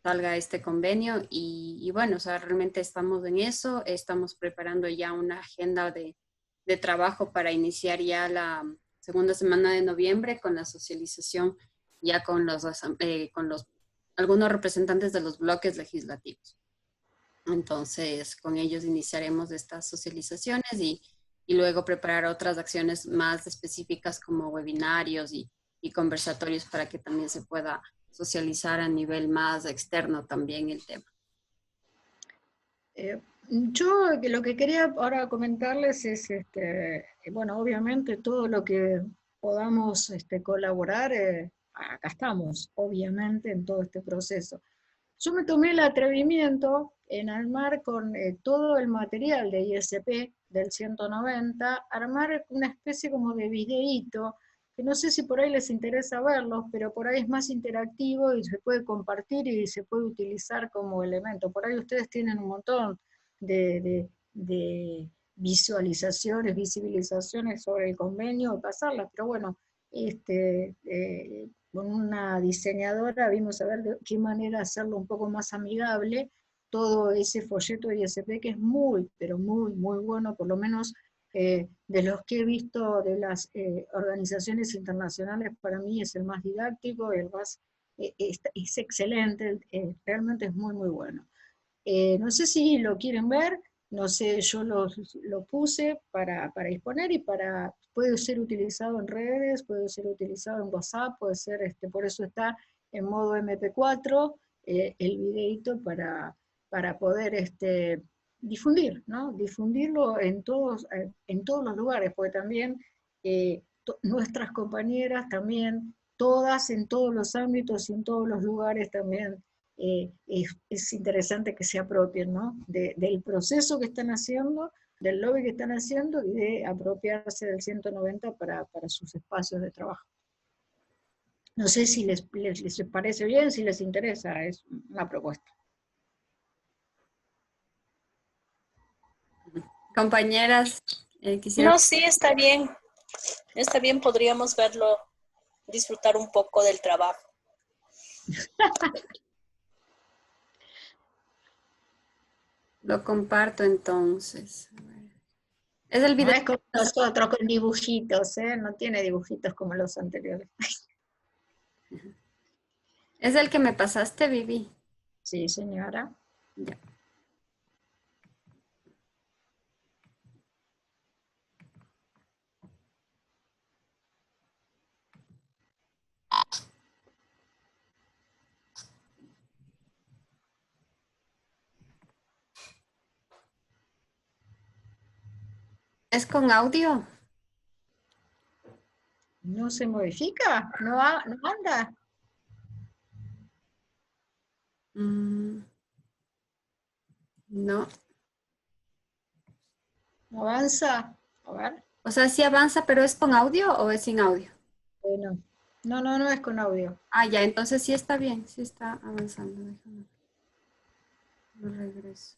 Speaker 2: salga este convenio. Y bueno, o sea, realmente estamos en eso, estamos preparando ya una agenda de trabajo para iniciar ya la segunda semana de noviembre con la socialización ya con algunos representantes de los bloques legislativos. Entonces, con ellos iniciaremos estas socializaciones y luego preparar otras acciones más específicas como webinarios y conversatorios para que también se pueda socializar a nivel más externo también el tema.
Speaker 1: Yo lo que quería ahora comentarles es, bueno, obviamente todo lo que podamos colaborar, acá estamos, obviamente, en todo este proceso. Yo me tomé el atrevimiento en armar con todo el material de ISP del 190, armar una especie como de videíto, que no sé si por ahí les interesa verlos, pero por ahí es más interactivo y se puede compartir y se puede utilizar como elemento. Por ahí ustedes tienen un montón de visualizaciones, visibilizaciones sobre el convenio, pasarlas, pero bueno, con una diseñadora vimos a ver de qué manera hacerlo un poco más amigable, todo ese folleto de ISP que es muy, pero muy, muy bueno, por lo menos de los que he visto de las organizaciones internacionales, para mí es el más didáctico, el más, es excelente, realmente es muy, muy bueno. No sé si lo quieren ver, no sé, yo lo puse para disponer y puede ser utilizado en redes, puede ser utilizado en WhatsApp, puede ser, por eso está en modo MP4, el videito para poder difundir, ¿no? Difundirlo en todos los lugares, porque también nuestras compañeras también, todas en todos los ámbitos y en todos los lugares también, es interesante que se apropien, ¿no? Del proceso que están haciendo, del lobby que están haciendo y de apropiarse del 190 para sus espacios de trabajo. No sé si les parece bien, si les interesa, es una propuesta.
Speaker 2: Compañeras, quisiera...
Speaker 6: No, sí, está bien. Está bien, podríamos verlo, disfrutar un poco del trabajo.
Speaker 2: Lo comparto entonces. A ver. Es el
Speaker 1: No
Speaker 2: video.
Speaker 1: es como nosotros con dibujitos, ¿eh? No tiene dibujitos como los anteriores.
Speaker 2: Es el que me pasaste, Vivi.
Speaker 1: Sí, señora.
Speaker 2: Ya. ¿Es con audio?
Speaker 1: ¿No se modifica? ¿No, no anda?
Speaker 2: No.
Speaker 1: ¿No avanza? A ver.
Speaker 2: O sea, sí avanza, pero ¿es con audio o es sin audio?
Speaker 1: No. No es con audio.
Speaker 2: Ah, ya, entonces sí está bien, sí está avanzando. Déjame. Lo regreso.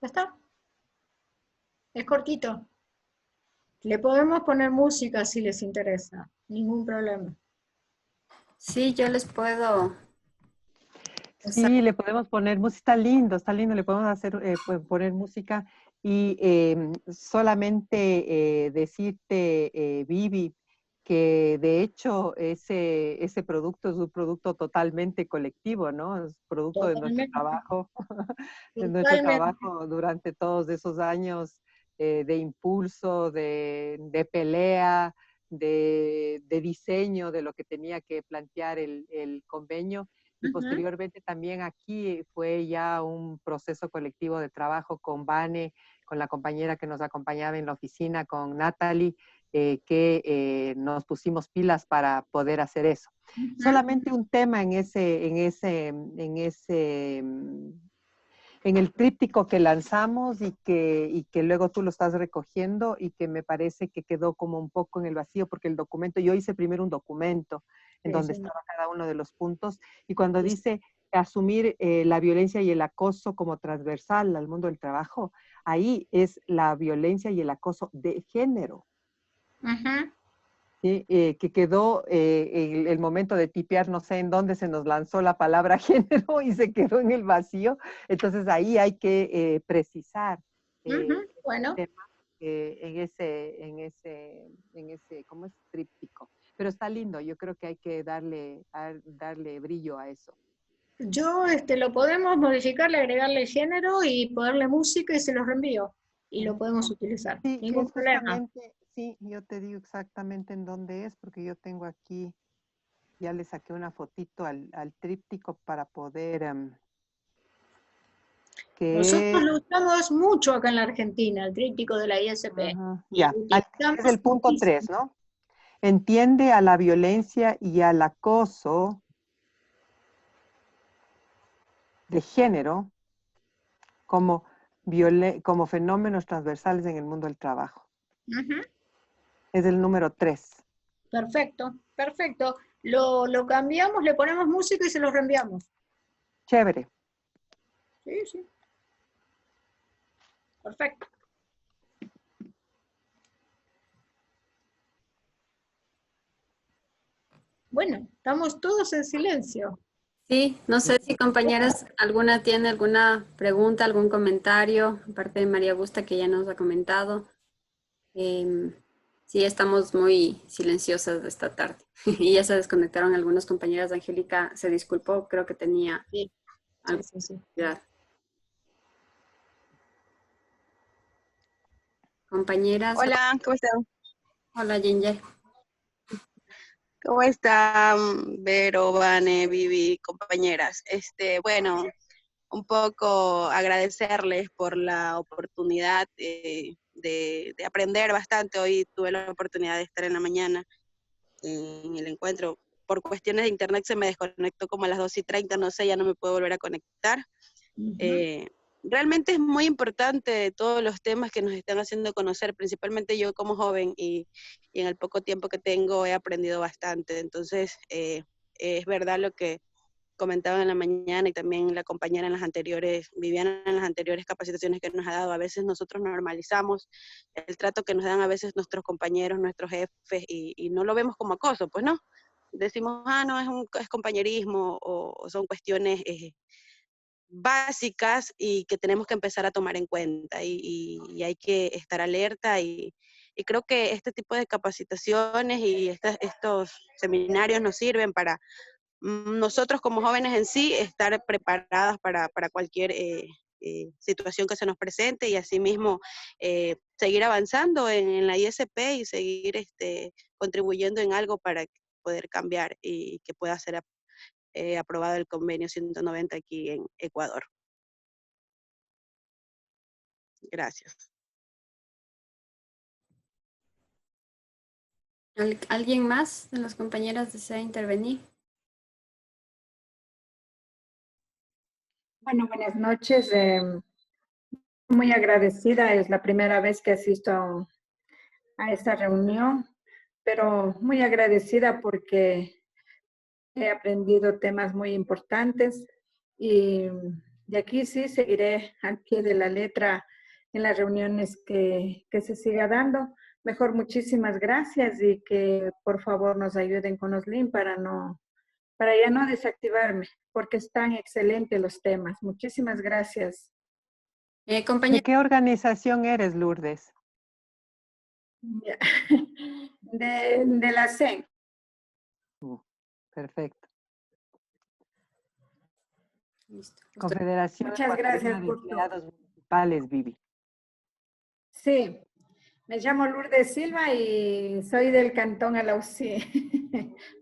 Speaker 1: ¿Ya está? Es cortito. Le podemos poner música si les interesa. Ningún problema.
Speaker 2: Sí, yo les puedo.
Speaker 3: Sí, le podemos poner música, está lindo, le podemos hacer, poner música y solamente decirte, Vivi, que de hecho ese producto es un producto totalmente colectivo, ¿no? Es producto de nuestro
Speaker 1: Totalmente.
Speaker 3: trabajo, de nuestro
Speaker 1: Totalmente.
Speaker 3: trabajo durante todos esos años de impulso, de pelea, de diseño de lo que tenía que plantear el convenio. Y
Speaker 1: Ujú.
Speaker 3: posteriormente también aquí fue ya un proceso colectivo de trabajo con Vane, con la compañera que nos acompañaba en la oficina, con Natalie, que nos pusimos pilas para poder hacer eso.
Speaker 1: Ujú.
Speaker 3: Solamente un tema en el tríptico que lanzamos y que luego tú lo estás recogiendo y que me parece que quedó como un poco en el vacío porque el documento, yo hice primero un documento en
Speaker 1: Sí,
Speaker 3: donde
Speaker 1: señor.
Speaker 3: estaba cada uno de los puntos y cuando
Speaker 1: Sí,
Speaker 3: dice asumir la violencia y el acoso como transversal al mundo del trabajo, ahí es la violencia y el acoso de género.
Speaker 1: Ujú.
Speaker 3: ¿Sí? Que quedó el momento de tipear, no sé en dónde se nos lanzó la palabra género y se quedó en el vacío. Entonces ahí hay que precisar
Speaker 1: Ujú.
Speaker 3: ese
Speaker 1: Bueno,
Speaker 3: tema en ese, ¿cómo es? Tríptico. Pero está lindo, yo creo que hay que darle brillo a eso.
Speaker 1: yo lo podemos modificarle, agregarle género y ponerle música y se los reenvío. Y lo podemos utilizar.
Speaker 3: Sí, que
Speaker 1: Ningún
Speaker 3: es
Speaker 1: problema.
Speaker 3: justamente, sí, yo te digo exactamente en dónde es, porque yo tengo aquí, ya le saqué una fotito al tríptico para poder...
Speaker 1: Nosotros
Speaker 3: que
Speaker 1: lo usamos mucho acá en la Argentina, el tríptico de la ISP.
Speaker 3: ajá,
Speaker 1: Y
Speaker 3: ya,
Speaker 1: lo
Speaker 3: es el
Speaker 1: utilizamos
Speaker 3: punto
Speaker 1: muchísimo.
Speaker 3: 3, ¿no? Entiende a la violencia y al acoso de género como, como fenómenos transversales en el mundo del trabajo.
Speaker 1: Ujú.
Speaker 3: Es el número 3.
Speaker 1: Perfecto, perfecto. Lo cambiamos, le ponemos música y se lo reenviamos.
Speaker 3: Chévere.
Speaker 1: Sí, sí. Perfecto. Bueno, estamos todos en silencio.
Speaker 2: Sí, no sé si compañeras, alguna tiene alguna pregunta, algún comentario, aparte de María Augusta que ya nos ha comentado. Sí, estamos muy silenciosas esta tarde y ya se desconectaron algunas compañeras. Angélica se disculpó, creo que tenía
Speaker 1: Sí,
Speaker 2: algo
Speaker 1: sí, sí.
Speaker 2: que decir. Compañeras,
Speaker 7: Hola, ¿cómo están?
Speaker 2: hola Ginger.
Speaker 7: ¿Cómo están, Vero, Vane, Vivi, compañeras? Bueno, un poco agradecerles por la oportunidad de aprender bastante. Hoy tuve la oportunidad de estar en la mañana en el encuentro. Por cuestiones de internet se me desconectó como a las 2:30, no sé, ya no me puedo volver a conectar. Eh, Realmente es muy importante todos los temas que nos están haciendo conocer, principalmente yo como joven y en el poco tiempo que tengo he aprendido bastante. Entonces, es verdad lo que comentaban en la mañana y también la compañera en las anteriores, Viviana en las anteriores capacitaciones que nos ha dado. A veces nosotros normalizamos el trato que nos dan a veces nuestros compañeros, nuestros jefes y no lo vemos como acoso, pues no. Decimos, no, es compañerismo o son cuestiones básicas y que tenemos que empezar a tomar en cuenta y hay que estar alerta y creo que este tipo de capacitaciones y estos seminarios nos sirven para nosotros como jóvenes en sí estar preparadas para cualquier situación que se nos presente y asimismo seguir avanzando en la ISP y seguir contribuyendo en algo para poder cambiar y que pueda ser aprobado el convenio 190 aquí en Ecuador. Gracias.
Speaker 2: ¿Alguien más de las compañeras desea intervenir?
Speaker 8: Bueno, buenas noches. Muy agradecida. Es la primera vez que asisto a esta reunión, pero muy agradecida porque he aprendido temas muy importantes y de aquí sí seguiré al pie de la letra en las reuniones que se siga dando. Mejor muchísimas gracias y que por favor nos ayuden con los links para ya no desactivarme, porque están excelentes los temas. Muchísimas gracias.
Speaker 3: ¿De
Speaker 2: Compañera,
Speaker 3: qué organización eres, Lourdes?
Speaker 8: Ya. De la CEN.
Speaker 3: Perfecto.
Speaker 2: listo.
Speaker 3: Confederación
Speaker 8: Muchas gracias
Speaker 3: Ecuatoriana de
Speaker 8: por todo.
Speaker 3: Empleados Municipales, Vivi.
Speaker 8: Sí, me llamo Lourdes Silva y soy del Cantón Alausí.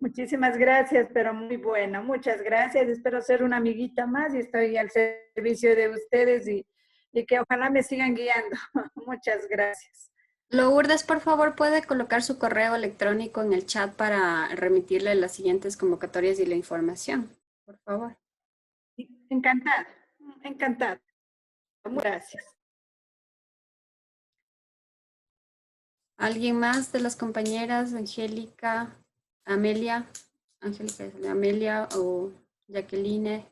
Speaker 8: Muchísimas gracias, pero muy buena. Muchas gracias. Espero ser una amiguita más y estoy al servicio de ustedes y que ojalá me sigan guiando. Muchas gracias.
Speaker 2: Lourdes, por favor, puede colocar su correo electrónico en el chat para remitirle las siguientes convocatorias y la información, por favor.
Speaker 8: Encantada, encantada. Gracias.
Speaker 2: ¿Alguien más de las compañeras, Angélica, Amelia, Amelia o Jacqueline?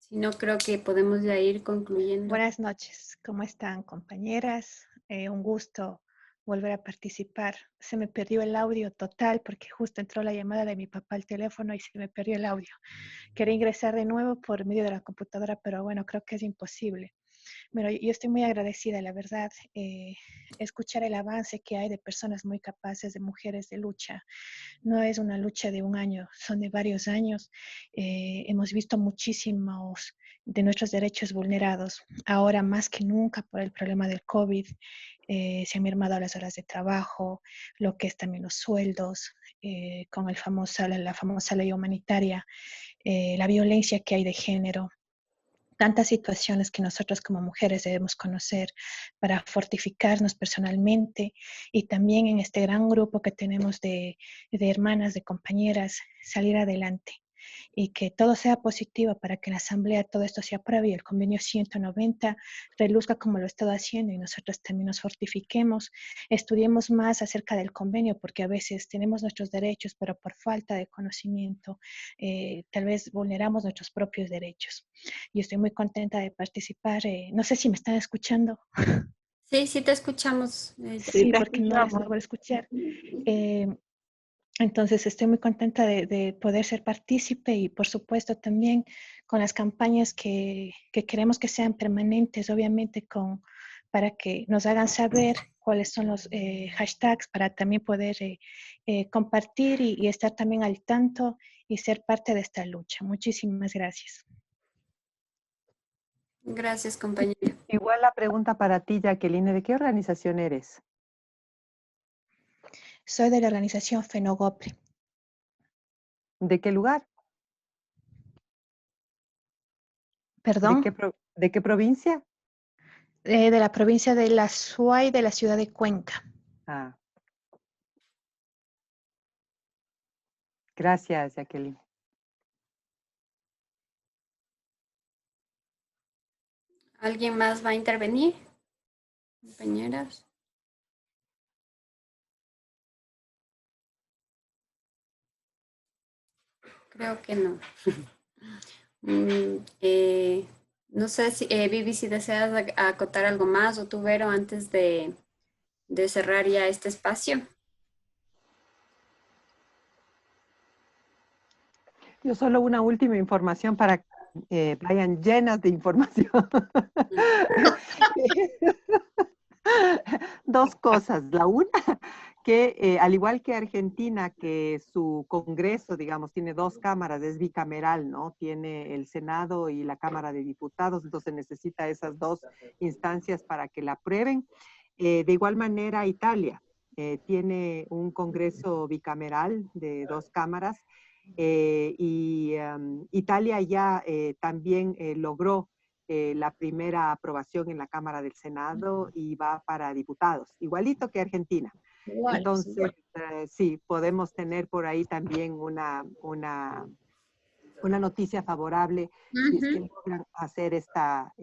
Speaker 2: Si no, creo que podemos ya ir concluyendo.
Speaker 4: Buenas noches, ¿cómo están, compañeras? Un gusto volver a participar. Se me perdió el audio total porque justo entró la llamada de mi papá al teléfono y se me perdió el audio. Quería ingresar de nuevo por medio de la computadora, pero bueno, creo que es imposible. Pero yo estoy muy agradecida, la verdad, escuchar el avance que hay de personas muy capaces, de mujeres de lucha. No es una lucha de un año, son de varios años. Hemos visto muchísimos de nuestros derechos vulnerados. Ahora más que nunca por el problema del COVID, se han mermado las horas de trabajo, lo que es también los sueldos, con la famosa ley humanitaria, la violencia que hay de género. Tantas situaciones que nosotros como mujeres debemos conocer para fortificarnos personalmente y también en este gran grupo que tenemos de hermanas, de compañeras, salir adelante. y que todo sea positivo para que en la Asamblea todo esto se apruebe y el convenio 190 reluzca como lo he estado haciendo y nosotros también nos fortifiquemos, estudiemos más acerca del convenio porque a veces tenemos nuestros derechos, pero por falta de conocimiento tal vez vulneramos nuestros propios derechos. Yo estoy muy contenta de participar. No sé si me están escuchando.
Speaker 2: Sí, sí te escuchamos.
Speaker 4: Sí, porque no les logro escuchar. Entonces estoy muy contenta de poder ser partícipe y por supuesto también con las campañas que queremos que sean permanentes, obviamente para que nos hagan saber cuáles son los hashtags para también poder compartir y estar también al tanto y ser parte de esta lucha. Muchísimas gracias.
Speaker 2: Gracias, compañera.
Speaker 3: Igual la pregunta para ti, Jacqueline, ¿de qué organización eres?
Speaker 4: Soy de la organización FENOGOPRE.
Speaker 3: ¿De qué lugar?
Speaker 4: ¿Perdón?
Speaker 3: ¿De qué provincia?
Speaker 4: De la provincia de La Suay, de la ciudad de Cuenca.
Speaker 3: Ah. Gracias, Jacqueline.
Speaker 2: ¿Alguien más va a intervenir? Compañeras. Creo que no. No sé si, Vivi, si deseas acotar algo más o tú, Vero, antes de cerrar ya este espacio.
Speaker 3: Yo solo una última información para que vayan llenas de información. Dos cosas. La una, que al igual que Argentina, que su Congreso, digamos, tiene dos cámaras, es bicameral, ¿no? Tiene el Senado y la Cámara de Diputados, entonces necesita esas dos instancias para que la aprueben. De igual manera, Italia tiene un Congreso bicameral de dos cámaras y Italia ya también logró la primera aprobación en la Cámara del Senado y va para diputados, igualito que Argentina.
Speaker 1: Igual,
Speaker 3: Entonces, sí, podemos tener por ahí también una noticia favorable si es que logran hacer esta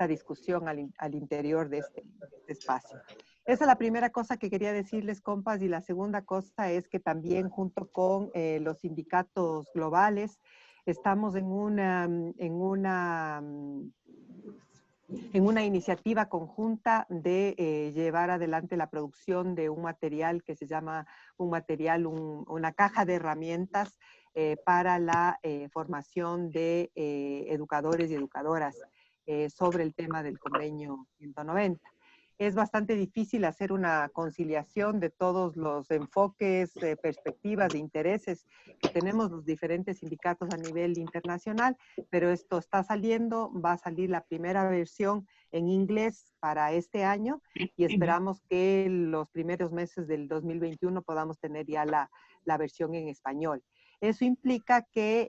Speaker 3: discusión al interior de este espacio. Esa es la primera cosa que quería decirles, compas, y la segunda cosa es que también junto con los sindicatos globales estamos en una iniciativa conjunta de llevar adelante la producción de un material que se llama una caja de herramientas para la formación de educadores y educadoras sobre el tema del convenio 190. Es bastante difícil hacer una conciliación de todos los enfoques, perspectivas e intereses que tenemos los diferentes sindicatos a nivel internacional, pero esto está saliendo, va a salir la primera versión en inglés para este año y esperamos que los primeros meses del 2021 podamos tener ya la versión en español. Eso implica que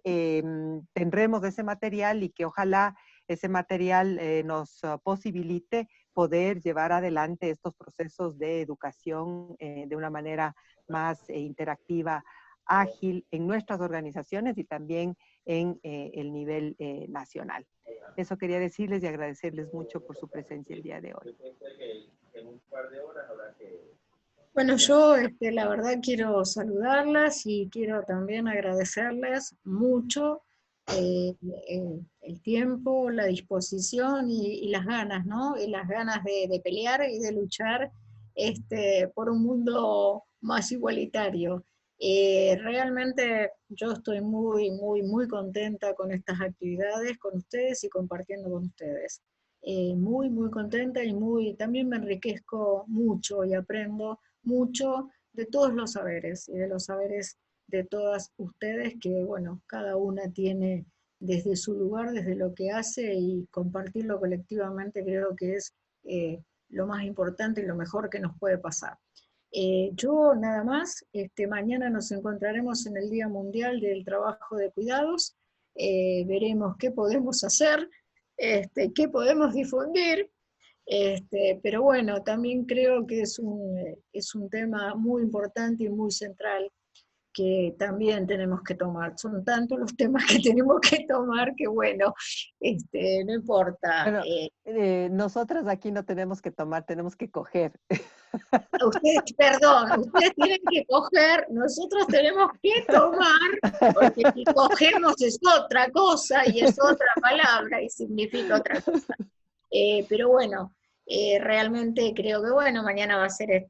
Speaker 3: tendremos ese material y que ojalá ese material nos posibilite poder llevar adelante estos procesos de educación de una manera más interactiva, ágil en nuestras organizaciones y también en el nivel nacional. Eso quería decirles y agradecerles mucho por su presencia el día de hoy.
Speaker 1: Bueno, yo la verdad quiero saludarlas y quiero también agradecerles mucho el tiempo, la disposición y las ganas, ¿no? Y las ganas de pelear y de luchar por un mundo más igualitario. Realmente yo estoy muy, muy, muy contenta con estas actividades, con ustedes y compartiendo con ustedes. Muy, muy contenta y también me enriquezco mucho y aprendo mucho de todos los saberes y de los saberes de todas ustedes que, bueno, cada una tiene desde su lugar, desde lo que hace y compartirlo colectivamente creo que es lo más importante y lo mejor que nos puede pasar. Yo nada más, mañana nos encontraremos en el Día Mundial del Trabajo de Cuidados, veremos qué podemos hacer, qué podemos difundir, pero bueno, también creo que es un tema muy importante y muy central que también tenemos que tomar. Son tantos los temas que tenemos que tomar que bueno, no importa.
Speaker 3: Bueno, nosotras aquí no tenemos que tomar, tenemos que coger.
Speaker 1: Ustedes, perdón, ustedes tienen que coger, nosotros tenemos que tomar, porque si cogemos es otra cosa y es otra palabra y significa otra cosa. Pero bueno, realmente creo que bueno, mañana va a ser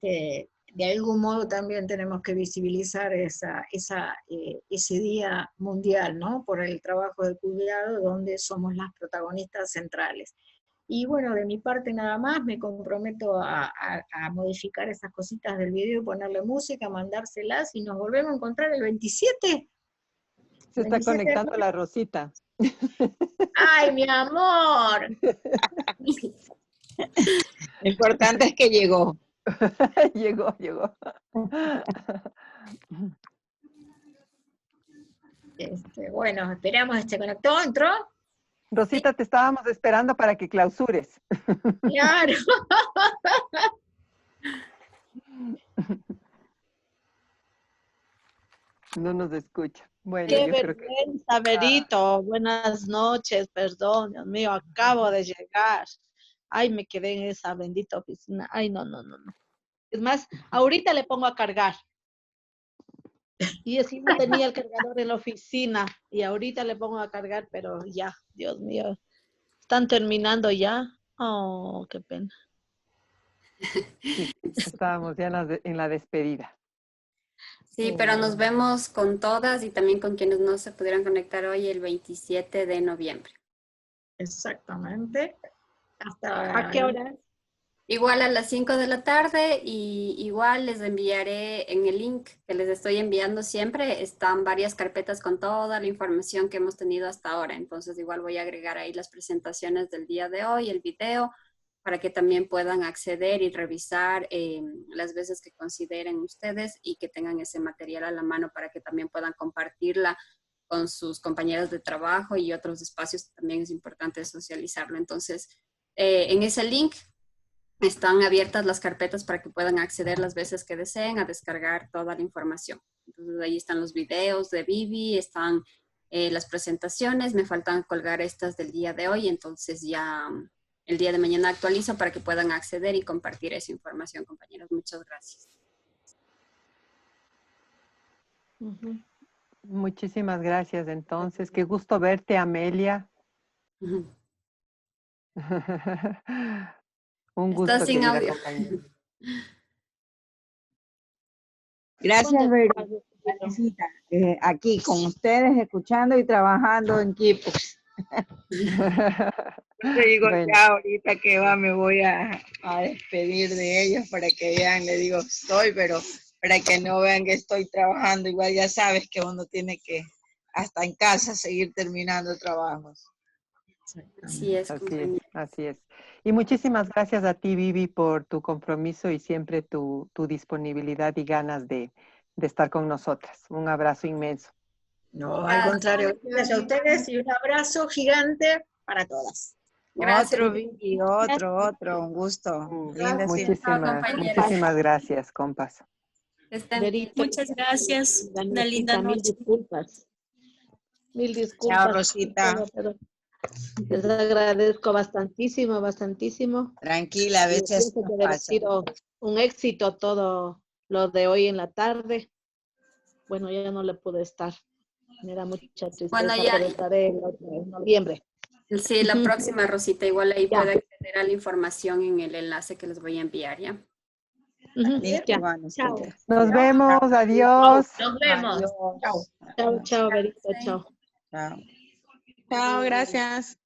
Speaker 1: de algún modo también tenemos que visibilizar ese Día Mundial, ¿no? Por el trabajo de cuidado, donde somos las protagonistas centrales. Y bueno, de mi parte nada más, me comprometo a modificar esas cositas del video, ponerle música, mandárselas, y nos volvemos a encontrar el 27.
Speaker 3: Se está conectando la Rosita.
Speaker 1: ¡Ay, mi amor!
Speaker 9: Lo importante es que llegó.
Speaker 3: Llegó.
Speaker 1: Bueno, esperamos, conectó, entró.
Speaker 3: Rosita, te estábamos esperando para que clausures.
Speaker 1: Claro.
Speaker 3: No nos escucha. Bueno,
Speaker 10: Qué
Speaker 3: yo creo que...
Speaker 10: vergüenza, Berito. Buenas noches, perdón, Dios mío, acabo de llegar. Ay, me quedé en esa bendita oficina. Ay, no. Es más, ahorita le pongo a cargar. Y así no tenía el cargador en la oficina. Y ahorita le pongo a cargar, pero ya, Dios mío. ¿Están terminando ya? Oh, qué pena.
Speaker 3: Sí, estábamos ya en la despedida.
Speaker 2: Sí, pero nos vemos con todas y también con quienes no se pudieran conectar hoy el 27 de noviembre.
Speaker 1: Exactamente.
Speaker 10: ¿A qué hora?
Speaker 2: Igual a las 5 de la tarde, y igual les enviaré en el link que les estoy enviando siempre, están varias carpetas con toda la información que hemos tenido hasta ahora. Entonces igual voy a agregar ahí las presentaciones del día de hoy, el video, para que también puedan acceder y revisar las veces que consideren ustedes y que tengan ese material a la mano para que también puedan compartirla con sus compañeros de trabajo y otros espacios. También es importante socializarlo. Entonces, en ese link están abiertas las carpetas para que puedan acceder las veces que deseen a descargar toda la información. Entonces, ahí están los videos de Vivi, están las presentaciones, me faltan colgar estas del día de hoy, entonces ya el día de mañana actualizo para que puedan acceder y compartir esa información, compañeros. Muchas gracias.
Speaker 3: Muchísimas gracias, entonces. Qué gusto verte, Amelia. Un gusto,
Speaker 2: Está sin audio.
Speaker 3: Compañera.
Speaker 9: Gracias, Verónica. Aquí con ustedes, escuchando y trabajando en equipo. Le digo, bueno, ya ahorita que me voy a despedir de ellos para que vean, le digo, estoy, pero para que no vean que estoy trabajando. Igual ya sabes que uno tiene que, hasta en casa, seguir terminando trabajos.
Speaker 2: Así es,
Speaker 3: así es. Y muchísimas gracias a ti, Vivi, por tu compromiso y siempre tu disponibilidad y ganas de estar con nosotras. Un abrazo inmenso.
Speaker 1: No, al contrario, gracias a ustedes y un abrazo gigante para todas.
Speaker 9: Gracias. Otro, Vivi, otro, un gusto.
Speaker 3: Muchísimas gracias, compas.
Speaker 6: Muchas gracias. Una linda noche.
Speaker 10: Mil disculpas.
Speaker 9: Chao, Rosita.
Speaker 10: Les agradezco bastantísimo.
Speaker 9: Tranquila, a veces
Speaker 10: ha sido un éxito todo lo de hoy en la tarde. Bueno, ya no le pude estar. Me da mucha tristeza,
Speaker 2: bueno, ya
Speaker 10: pero estaré en noviembre.
Speaker 2: Sí, la próxima, Rosita, igual ahí puede acceder a la información en el enlace que les voy a enviar, ¿ya?
Speaker 10: Chao.
Speaker 3: Nos vemos, adiós.
Speaker 1: Nos vemos.
Speaker 10: Chao, Berito, chao.
Speaker 9: Chao, gracias.